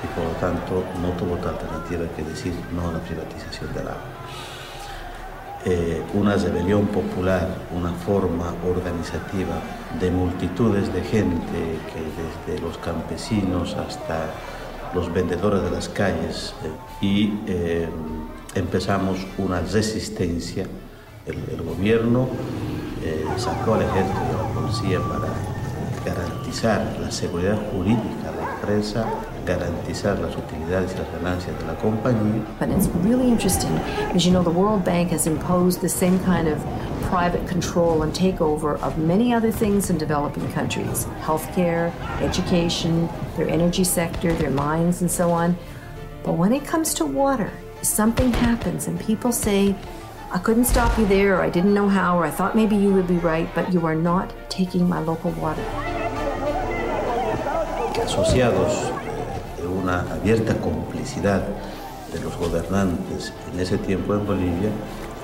y por lo tanto no tuvo otra alternativa que decir no a la privatización del agua. Una rebelión popular, una forma organizativa de multitudes de gente, que desde los campesinos hasta los vendedores de las calles, y empezamos una resistencia. El gobierno sacó al ejército y a la policía para garantizar la seguridad jurídica de la empresa, garantizar las utilidades y las ganancias de la compañía. But it's really interesting because, you know, the World Bank has imposed the same kind of private control and takeover of many other things in developing countries: healthcare, education, their energy sector, their mines, and so on. But when it comes to water, something happens and people say, I couldn't stop you there, or I didn't know how, or I thought maybe you would be right, but you are not taking my local water. Asociados de una abierta complicidad de los gobernantes en ese tiempo en Bolivia,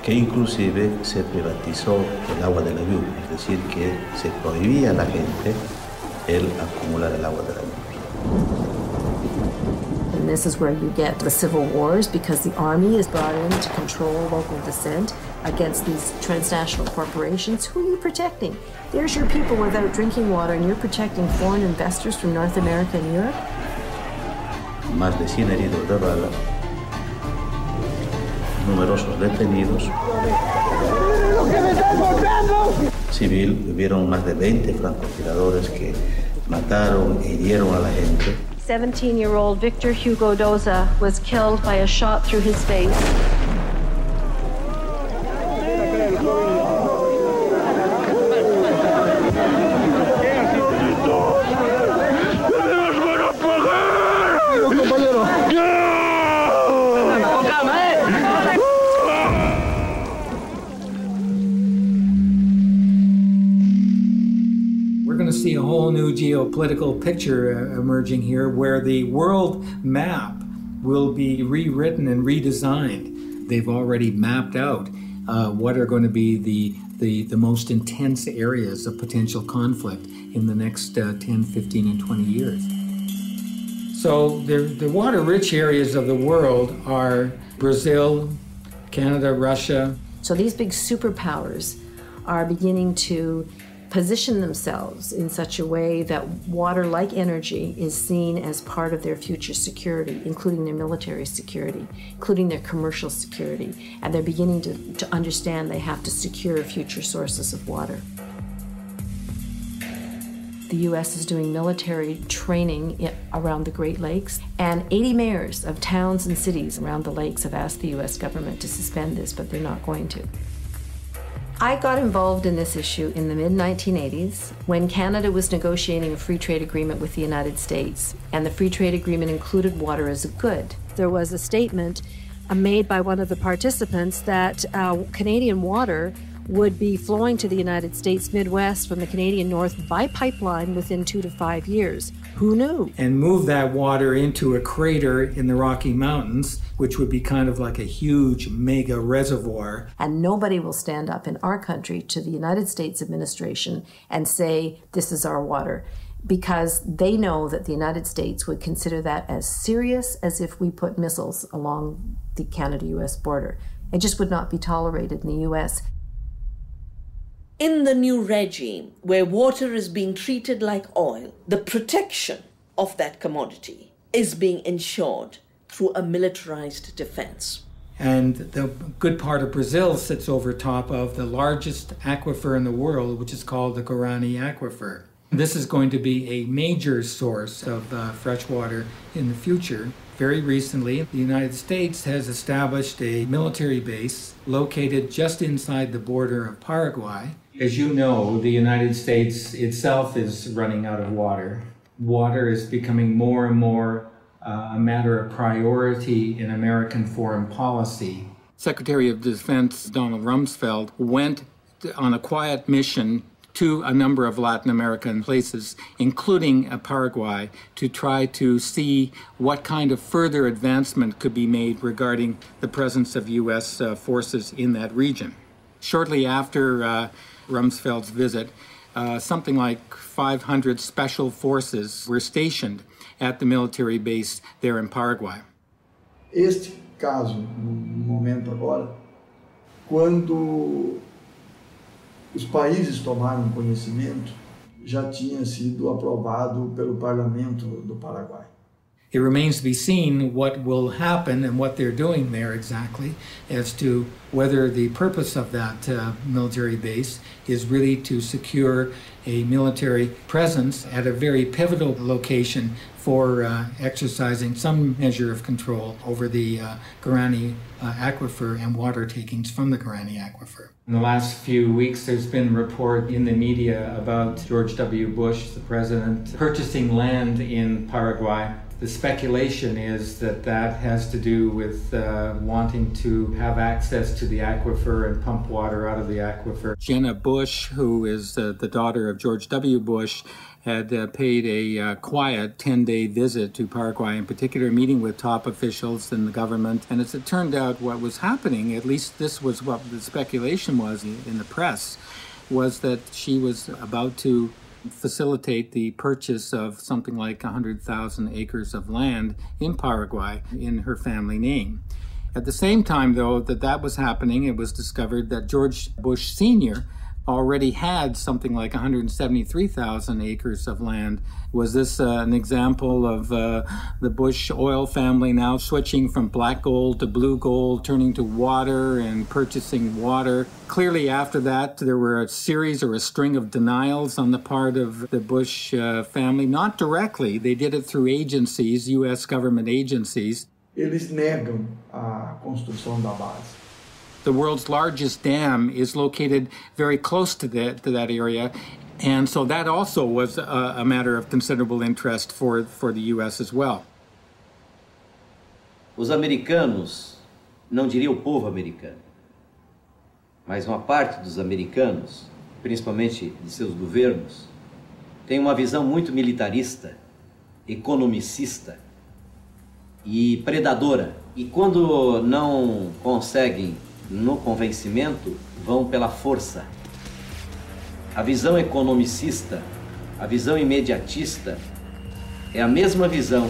que inclusive se privatizó el agua de la lluvia, es decir, que se prohibía a la gente el acumular el agua de la lluvia. And this is where you get the civil wars, because the army is brought in to control local dissent against these transnational corporations. Who are you protecting? There's your people without drinking water, and you're protecting foreign investors from North America and Europe? Más de 100 heridos de bala, numerosos detenidos. Civil, hubieron más de 20 francotiradores que mataron e hirieron a la gente. 17-year-old Victor Hugo Doza was killed by a shot through his face. See a whole new geopolitical picture emerging here, where the world map will be rewritten and redesigned. They've already mapped out what are going to be the most intense areas of potential conflict in the next 10, 15, and 20 years. So the water-rich areas of the world are Brazil, Canada, Russia. So these big superpowers are beginning to position themselves in such a way that water, like energy, is seen as part of their future security, including their military security, including their commercial security, and they're beginning to understand they have to secure future sources of water. The U.S. is doing military training around the Great Lakes, and 80 mayors of towns and cities around the lakes have asked the U.S. government to suspend this, but they're not going to. I got involved in this issue in the mid-1980s when Canada was negotiating a free trade agreement with the United States, and the free trade agreement included water as a good. There was a statement made by one of the participants that Canadian water would be flowing to the United States Midwest from the Canadian North by pipeline within 2 to 5 years. Who knew? And move that water into a crater in the Rocky Mountains, which would be kind of like a huge mega reservoir. And nobody will stand up in our country to the United States administration and say, this is our water, because they know that the United States would consider that as serious as if we put missiles along the Canada-US border. It just would not be tolerated in the US. In the new regime, where water is being treated like oil, the protection of that commodity is being ensured through a militarized defense. And the good part of Brazil sits over top of the largest aquifer in the world, which is called the Guarani Aquifer. This is going to be a major source of fresh water in the future. Very recently, the United States has established a military base located just inside the border of Paraguay. As you know, the United States itself is running out of water. Water is becoming more and more a matter of priority in American foreign policy. Secretary of Defense Donald Rumsfeld went on a quiet mission to a number of Latin American places, including Paraguay, to try to see what kind of further advancement could be made regarding the presence of U.S. forces in that region. Shortly after Rumsfeld's visit, something like 500 special forces were stationed at the military base there in Paraguay. Este caso, no momento agora, quando os países tomaram conhecimento, já tinha sido aprovado pelo Parlamento do Paraguai. It remains to be seen what will happen and what they're doing there exactly as to whether the purpose of that military base is really to secure a military presence at a very pivotal location for exercising some measure of control over the Guerra aquifer and water takings from the Guerra aquifer. In the last few weeks, there's been a report in the media about George W. Bush, the president, purchasing land in Paraguay. The speculation is that that has to do with wanting to have access to the aquifer and pump water out of the aquifer. Jenna Bush, who is the daughter of George W. Bush, had paid a quiet 10-day visit to Paraguay, in particular meeting with top officials in the government. And as it turned out, what was happening, at least this was what the speculation was in the press, was that she was about to facilitate the purchase of something like 100,000 acres of land in Paraguay in her family name. At the same time, though, that was happening, it was discovered that George Bush Sr. already had something like 173,000 acres of land. Was this an example of the Bush oil family now switching from black gold to blue gold, turning to water and purchasing water? Clearly after that, there were a series or a string of denials on the part of the Bush family. Not directly, they did it through agencies, U.S. government agencies. Eles negam a construção da base. The world's largest dam is located very close to that area, and so that also was a matter of considerable interest for the U.S. as well. Os americanos, não diria o povo americano, mas uma parte dos americanos, principalmente de seus governos, tem uma visão muito militarista, economicista e predadora. E quando não conseguem no convencimento, vão pela força. A visão economicista, a visão imediatista, é a mesma visão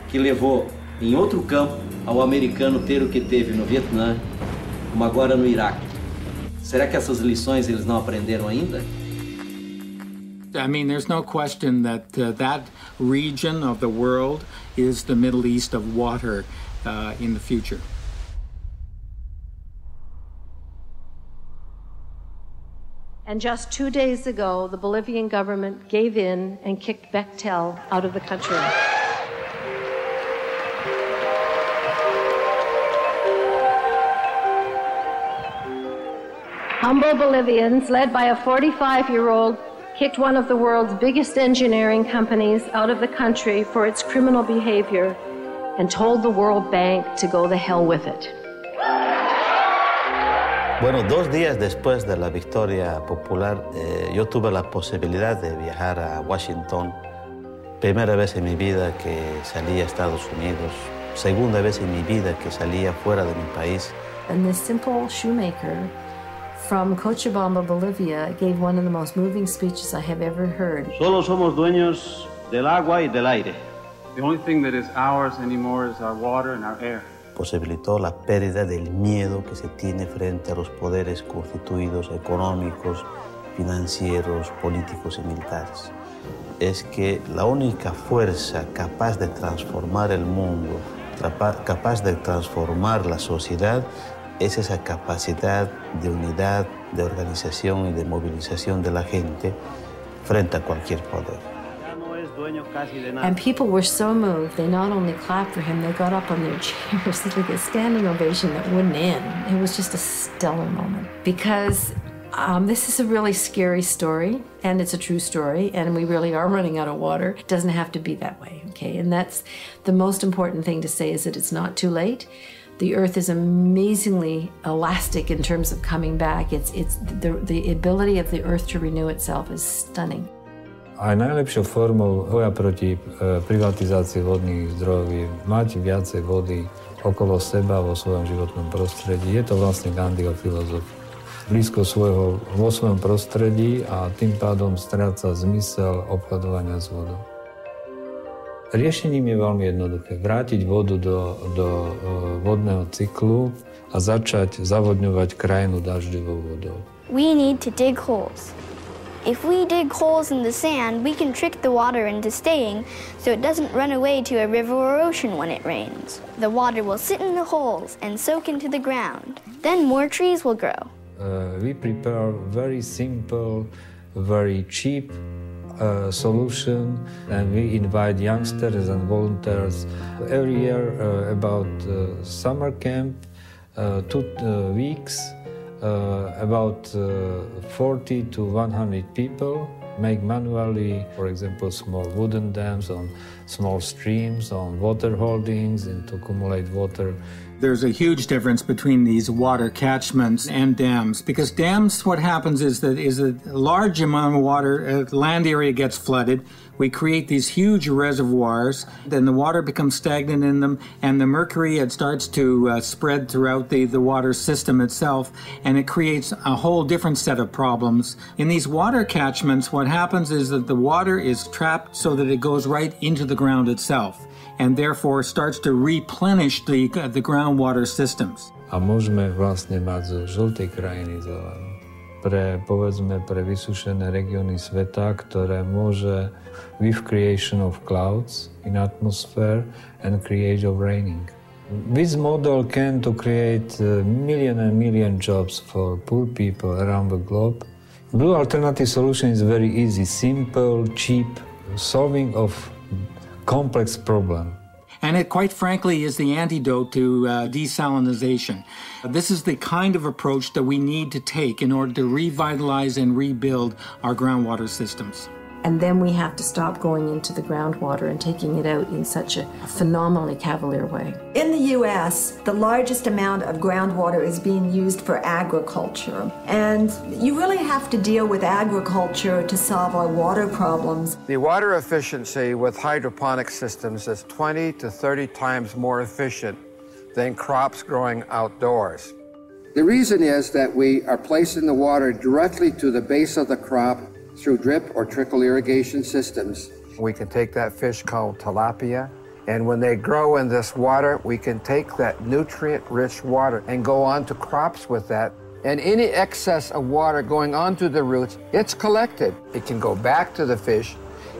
que levou, em outro campo, ao americano ter o que teve no Vietnã, como agora no Iraque. Será que essas lições eles não aprenderam ainda? I mean, there's no question that that region of the world is the Middle East of water in the future. And just 2 days ago, the Bolivian government gave in and kicked Bechtel out of the country. Humble Bolivians, led by a 45-year-old, kicked one of the world's biggest engineering companies out of the country for its criminal behavior and told the World Bank to go the hell with it. Bueno, 2 días después de la victoria popular, yo tuve la posibilidad de viajar a Washington. Primera vez en mi vida que salí a Estados Unidos. Segunda vez en mi vida que salía fuera de mi país. And this simple shoemaker from Cochabamba, Bolivia, gave one of the most moving speeches I have ever heard. Solo somos dueños del agua y del aire. The only thing that is ours anymore is our water and our air. Posibilitó la pérdida del miedo que se tiene frente a los poderes constituidos económicos, financieros, políticos y militares. Es que la única fuerza capaz de transformar el mundo, capaz de transformar la sociedad, es esa capacidad de unidad, de organización y de movilización de la gente frente a cualquier poder. And people were so moved, they not only clapped for him, they got up on their chairs, like a standing ovation that wouldn't end. It was just a stellar moment. Because this is a really scary story, and it's a true story, and we really are running out of water. It doesn't have to be that way, okay? And that's the most important thing to say, is that it's not too late. The earth is amazingly elastic in terms of coming back. The ability of the earth to renew itself is stunning. Aj najlepšou formou boja proti privatizácii vodných zdrojov je mať viacej vody okolo seba vo svojom životnom prostredí. Je to vlastne Gandhiho filozofia. Blízko svojho vo svojom prostredí a tým pádom stráca zmysel obchodovania s vodou. Riešením je veľmi jednoduché. Vrátiť vodu do vodného cyklu a začať zavodňovať krajinu dažďovou vodou. We need to dig holes If we dig holes in the sand, we can trick the water into staying so it doesn't run away to a river or ocean when it rains. The water will sit in the holes and soak into the ground. Then more trees will grow. We prepare very simple, very cheap solution, and we invite youngsters and volunteers every year about summer camp, 2 weeks. About 40 to 100 people make manually, for example, small wooden dams on small streams, on water holdings, and to accumulate water. There's a huge difference between these water catchments and dams, because dams, what happens is that a large amount of water, land area gets flooded. We create these huge reservoirs, then the water becomes stagnant in them, and the mercury, it starts to spread throughout the water system itself, and it creates a whole different set of problems. In these water catchments, what happens is that the water is trapped so that it goes right into the ground itself, and therefore starts to replenish the groundwater systems. A môžeme vlastne mať zo žltej krajiny zelenú. Povedzme, pre vysušené regióny sveta, ktoré môže with creation of clouds in atmosphere and creation of raining. This model can to create million and million jobs for poor people around the globe. Blue alternative solution is very easy, simple, cheap, solving of complex problem. And it, quite frankly, is the antidote to desalinization. This is the kind of approach that we need to take in order to revitalize and rebuild our groundwater systems. And then we have to stop going into the groundwater and taking it out in such a phenomenally cavalier way. In the U.S., the largest amount of groundwater is being used for agriculture. And you really have to deal with agriculture to solve our water problems. The water efficiency with hydroponic systems is 20 to 30 times more efficient than crops growing outdoors. The reason is that we are placing the water directly to the base of the crop through drip or trickle irrigation systems. We can take that fish called tilapia, and when they grow in this water, we can take that nutrient-rich water and go on to crops with that. And any excess of water going onto the roots, it's collected. It can go back to the fish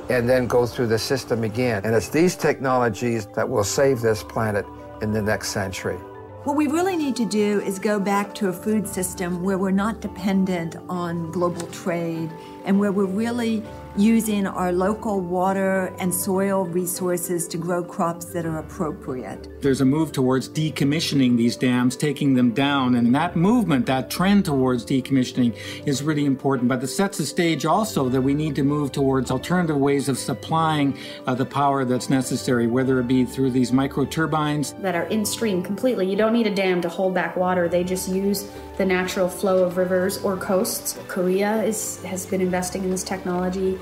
and then go through the system again. And it's these technologies that will save this planet in the next century. What we really need to do is go back to a food system where we're not dependent on global trade and where we're really using our local water and soil resources to grow crops that are appropriate. There's a move towards decommissioning these dams, taking them down, and that movement, that trend towards decommissioning is really important, but it sets the stage also that we need to move towards alternative ways of supplying the power that's necessary, whether it be through these micro-turbines. That are in stream completely. You don't need a dam to hold back water. They just use the natural flow of rivers or coasts. Korea has been investing in this technology.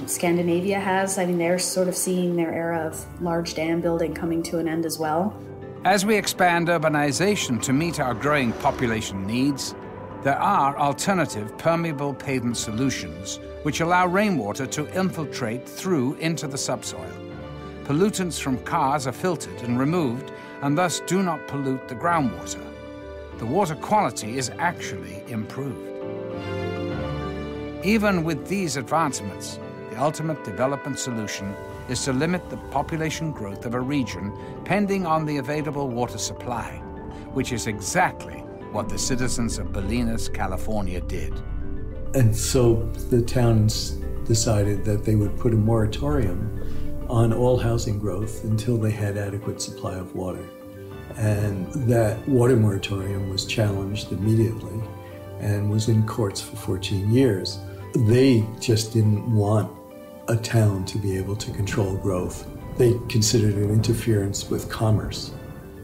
Scandinavia has. I mean, they're sort of seeing their era of large dam building coming to an end as well. As we expand urbanization to meet our growing population needs, there are alternative permeable pavement solutions which allow rainwater to infiltrate through into the subsoil. Pollutants from cars are filtered and removed and thus do not pollute the groundwater. The water quality is actually improved. Even with these advancements, the ultimate development solution is to limit the population growth of a region pending on the available water supply, which is exactly what the citizens of Bolinas, California did. And so the towns decided that they would put a moratorium on all housing growth until they had adequate supply of water. And that water moratorium was challenged immediately and was in courts for 14 years. They just didn't want a town to be able to control growth. They considered it interference with commerce.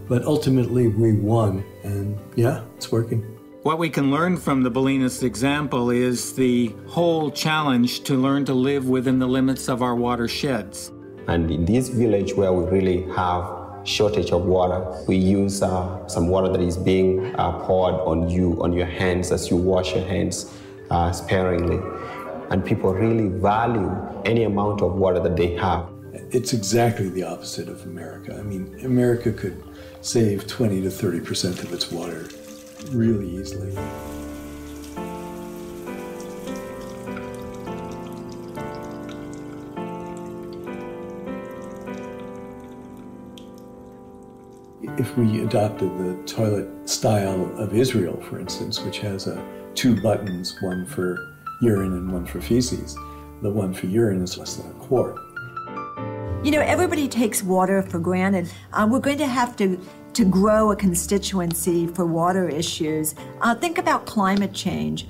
But ultimately we won, and yeah, it's working. What we can learn from the Bolinas example is the whole challenge to learn to live within the limits of our watersheds. And in this village where we really have shortage of water, we use some water that is being poured on you, on your hands as you wash your hands sparingly. And people really value any amount of water that they have. It's exactly the opposite of America. I mean, America could save 20 to 30% of its water really easily. If we adopted the toilet style of Israel, for instance, which has 2 buttons, one for urine and one for feces, the one for urine is less than a quart. You know, everybody takes water for granted. We're going to have to grow a constituency for water issues. Think about climate change.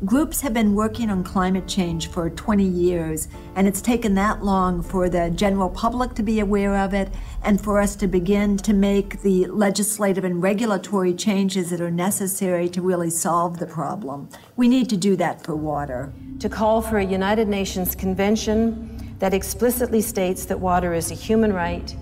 Groups have been working on climate change for 20 years, and it's taken that long for the general public to be aware of it and for us to begin to make the legislative and regulatory changes that are necessary to really solve the problem. We need to do that for water. To call for a United Nations convention that explicitly states that water is a human right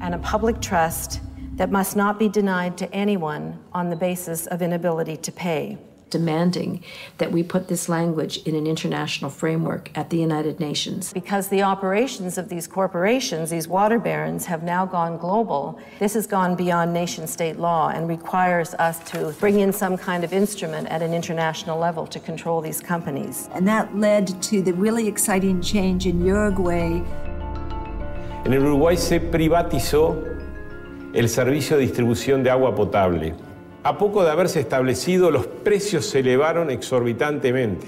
and a public trust that must not be denied to anyone on the basis of inability to pay. Demanding that we put this language in an international framework at the United Nations. Because the operations of these corporations, these water barons, have now gone global, this has gone beyond nation-state law and requires us to bring in some kind of instrument at an international level to control these companies. And that led to the really exciting change in Uruguay. En el Uruguay se privatizó el servicio de distribución de agua potable. A poco de haberse establecido, los precios se elevaron exorbitantemente.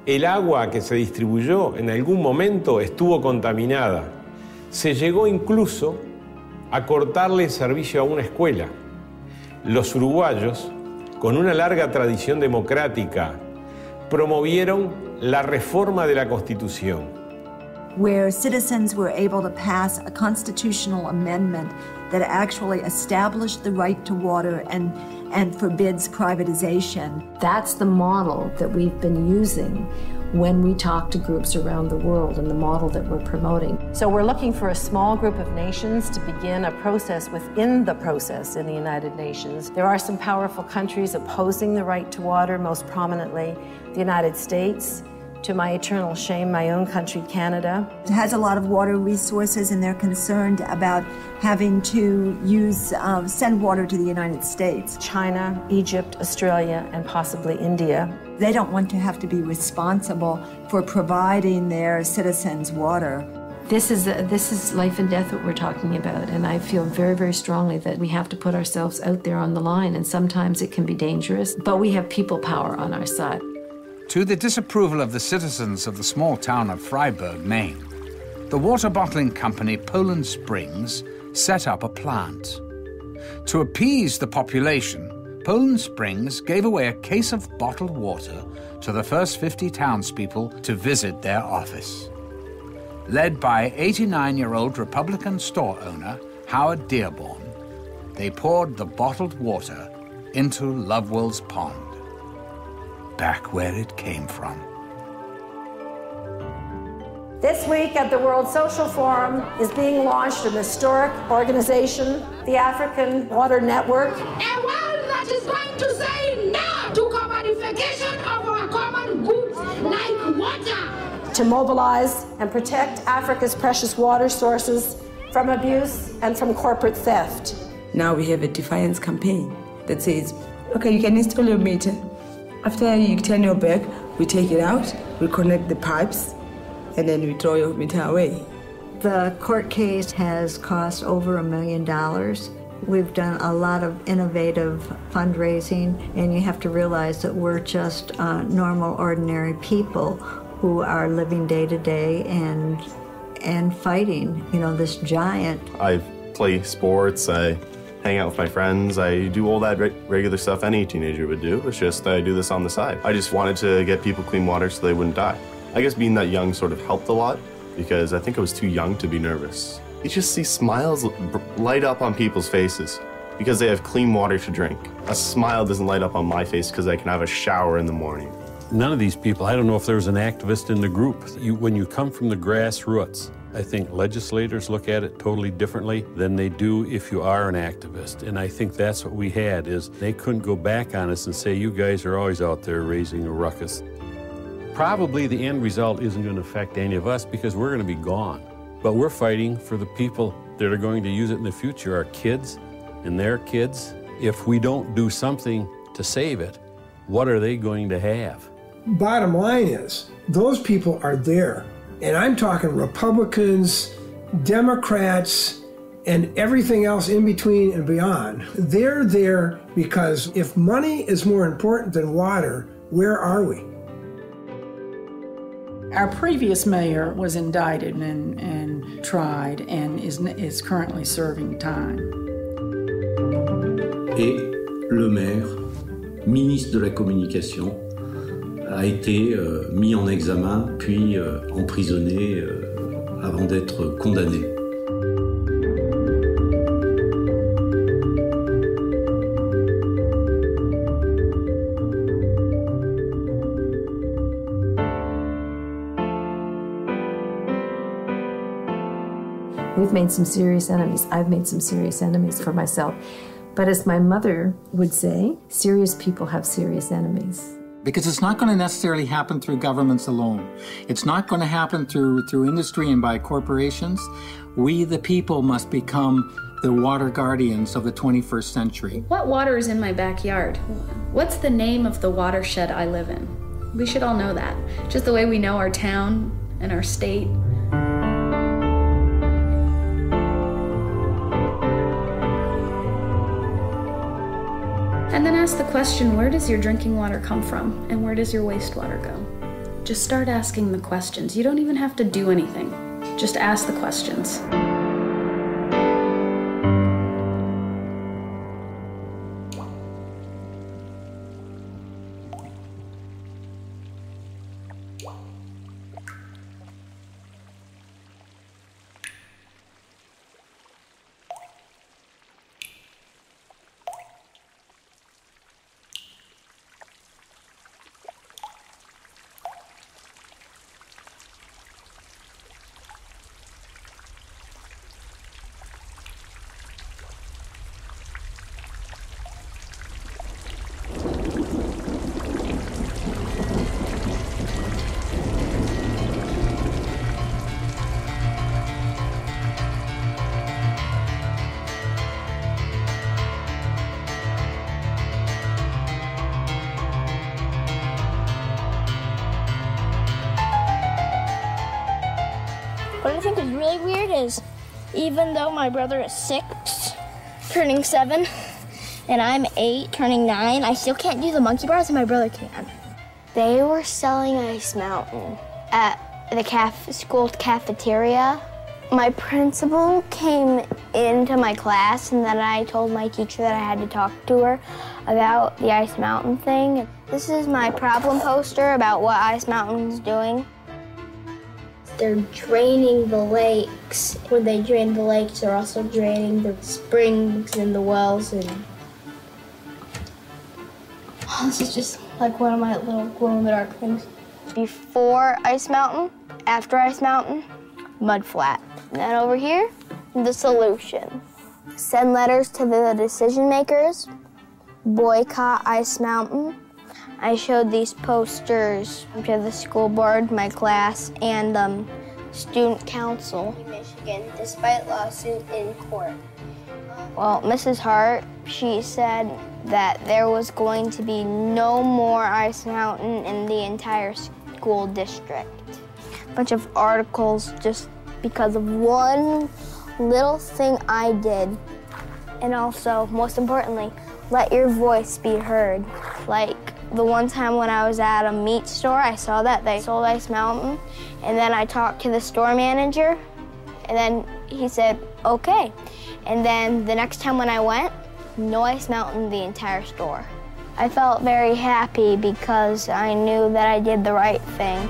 El agua que se distribuyó en algún momento estuvo contaminada. Se llegó incluso a cortarle el servicio a una escuela. Los uruguayos, con una larga tradición democrática, promovieron la reforma de la Constitución, where citizens were able to pass a constitutional amendment that actually established the right to water and forbids privatization. That's the model that we've been using when we talk to groups around the world and the model that we're promoting. So we're looking for a small group of nations to begin a process within the process in the United Nations. There are some powerful countries opposing the right to water, most prominently the United States. To my eternal shame, my own country, Canada. It has a lot of water resources, and they're concerned about having to send water to the United States. China, Egypt, Australia, and possibly India. They don't want to have to be responsible for providing their citizens water. This is life and death what we're talking about, and I feel very, very strongly that we have to put ourselves out there on the line, and sometimes it can be dangerous, but we have people power on our side. To the disapproval of the citizens of the small town of Freiburg, Maine, the water bottling company Poland Springs set up a plant. To appease the population, Poland Springs gave away a case of bottled water to the first 50 townspeople to visit their office. Led by 89-year-old Republican store owner Howard Dearborn, they poured the bottled water into Lovewell's Pond, back where it came from. This week at the World Social Forum is being launched an historic organization, the African Water Network. A world that is going to say no to commodification of our common goods like water. To mobilize and protect Africa's precious water sources from abuse and from corporate theft. Now we have a defiance campaign that says, okay, you can install your meter. After you turn your back, we take it out, we connect the pipes, and then we throw your meter away. The court case has cost over $1 million. We've done a lot of innovative fundraising, and you have to realize that we're just normal, ordinary people who are living day to day and fighting, this giant. I play sports, I hang out with my friends, I do all that regular stuff any teenager would do. It's just I do this on the side. I just wanted to get people clean water so they wouldn't die. I guess being that young sort of helped a lot because I think I was too young to be nervous. You just see smiles light up on people's faces because they have clean water to drink. A smile doesn't light up on my face because I can have a shower in the morning. None of these people, I don't know if there's an activist in the group. When you come from the grassroots, I think legislators look at it totally differently than they do if you are an activist. And I think that's what we had, is they couldn't go back on us and say, you guys are always out there raising a ruckus. Probably the end result isn't going to affect any of us because we're going to be gone. But we're fighting for the people that are going to use it in the future, our kids and their kids. If we don't do something to save it, what are they going to have? Bottom line is, those people are there. And I'm talking Republicans, Democrats, and everything else in between and beyond. They're there because if money is more important than water, where are we? Our previous mayor was indicted and tried and is currently serving time. Et le maire, ministre de la Communication, a été mis en examen puis emprisonné avant d'être condamné. We've made some serious enemies. I've made some serious enemies for myself. But as my mother would say, serious people have serious enemies. Because it's not going to necessarily happen through governments alone. It's not going to happen through industry and by corporations. We, the people, must become the water guardians of the 21st century. What water is in my backyard? What's the name of the watershed I live in? We should all know that. Just the way we know our town and our state. And then ask the question, where does your drinking water come from? And where does your wastewater go? Just start asking the questions. You don't even have to do anything. Just ask the questions. What I think is really weird is, even though my brother is 6, turning 7, and I'm 8, turning 9, I still can't do the monkey bars, and my brother can. They were selling Ice Mountain at the school cafeteria. My principal came into my class, and then I told my teacher that I had to talk to her about the Ice Mountain thing. This is my problem poster about what Ice Mountain's doing. They're draining the lakes. When they drain the lakes, they're also draining the springs and the wells. And this is just like one of my little glow-in-the-dark things. Before Ice Mountain, after Ice Mountain, mud flat. And then over here, the solution. Send letters to the decision makers, boycott Ice Mountain. I showed these posters to the school board, my class, and student council in Michigan, despite lawsuit in court. Well, Mrs. Hart, she said that there was going to be no more Ice Mountain in the entire school district. A bunch of articles just because of one little thing I did. And also, most importantly, let your voice be heard. Like the one time when I was at a meat store, I saw that they sold Ice Mountain, and then I talked to the store manager, and then he said, okay. And then the next time when I went, no Ice Mountain, the entire store. I felt very happy because I knew that I did the right thing.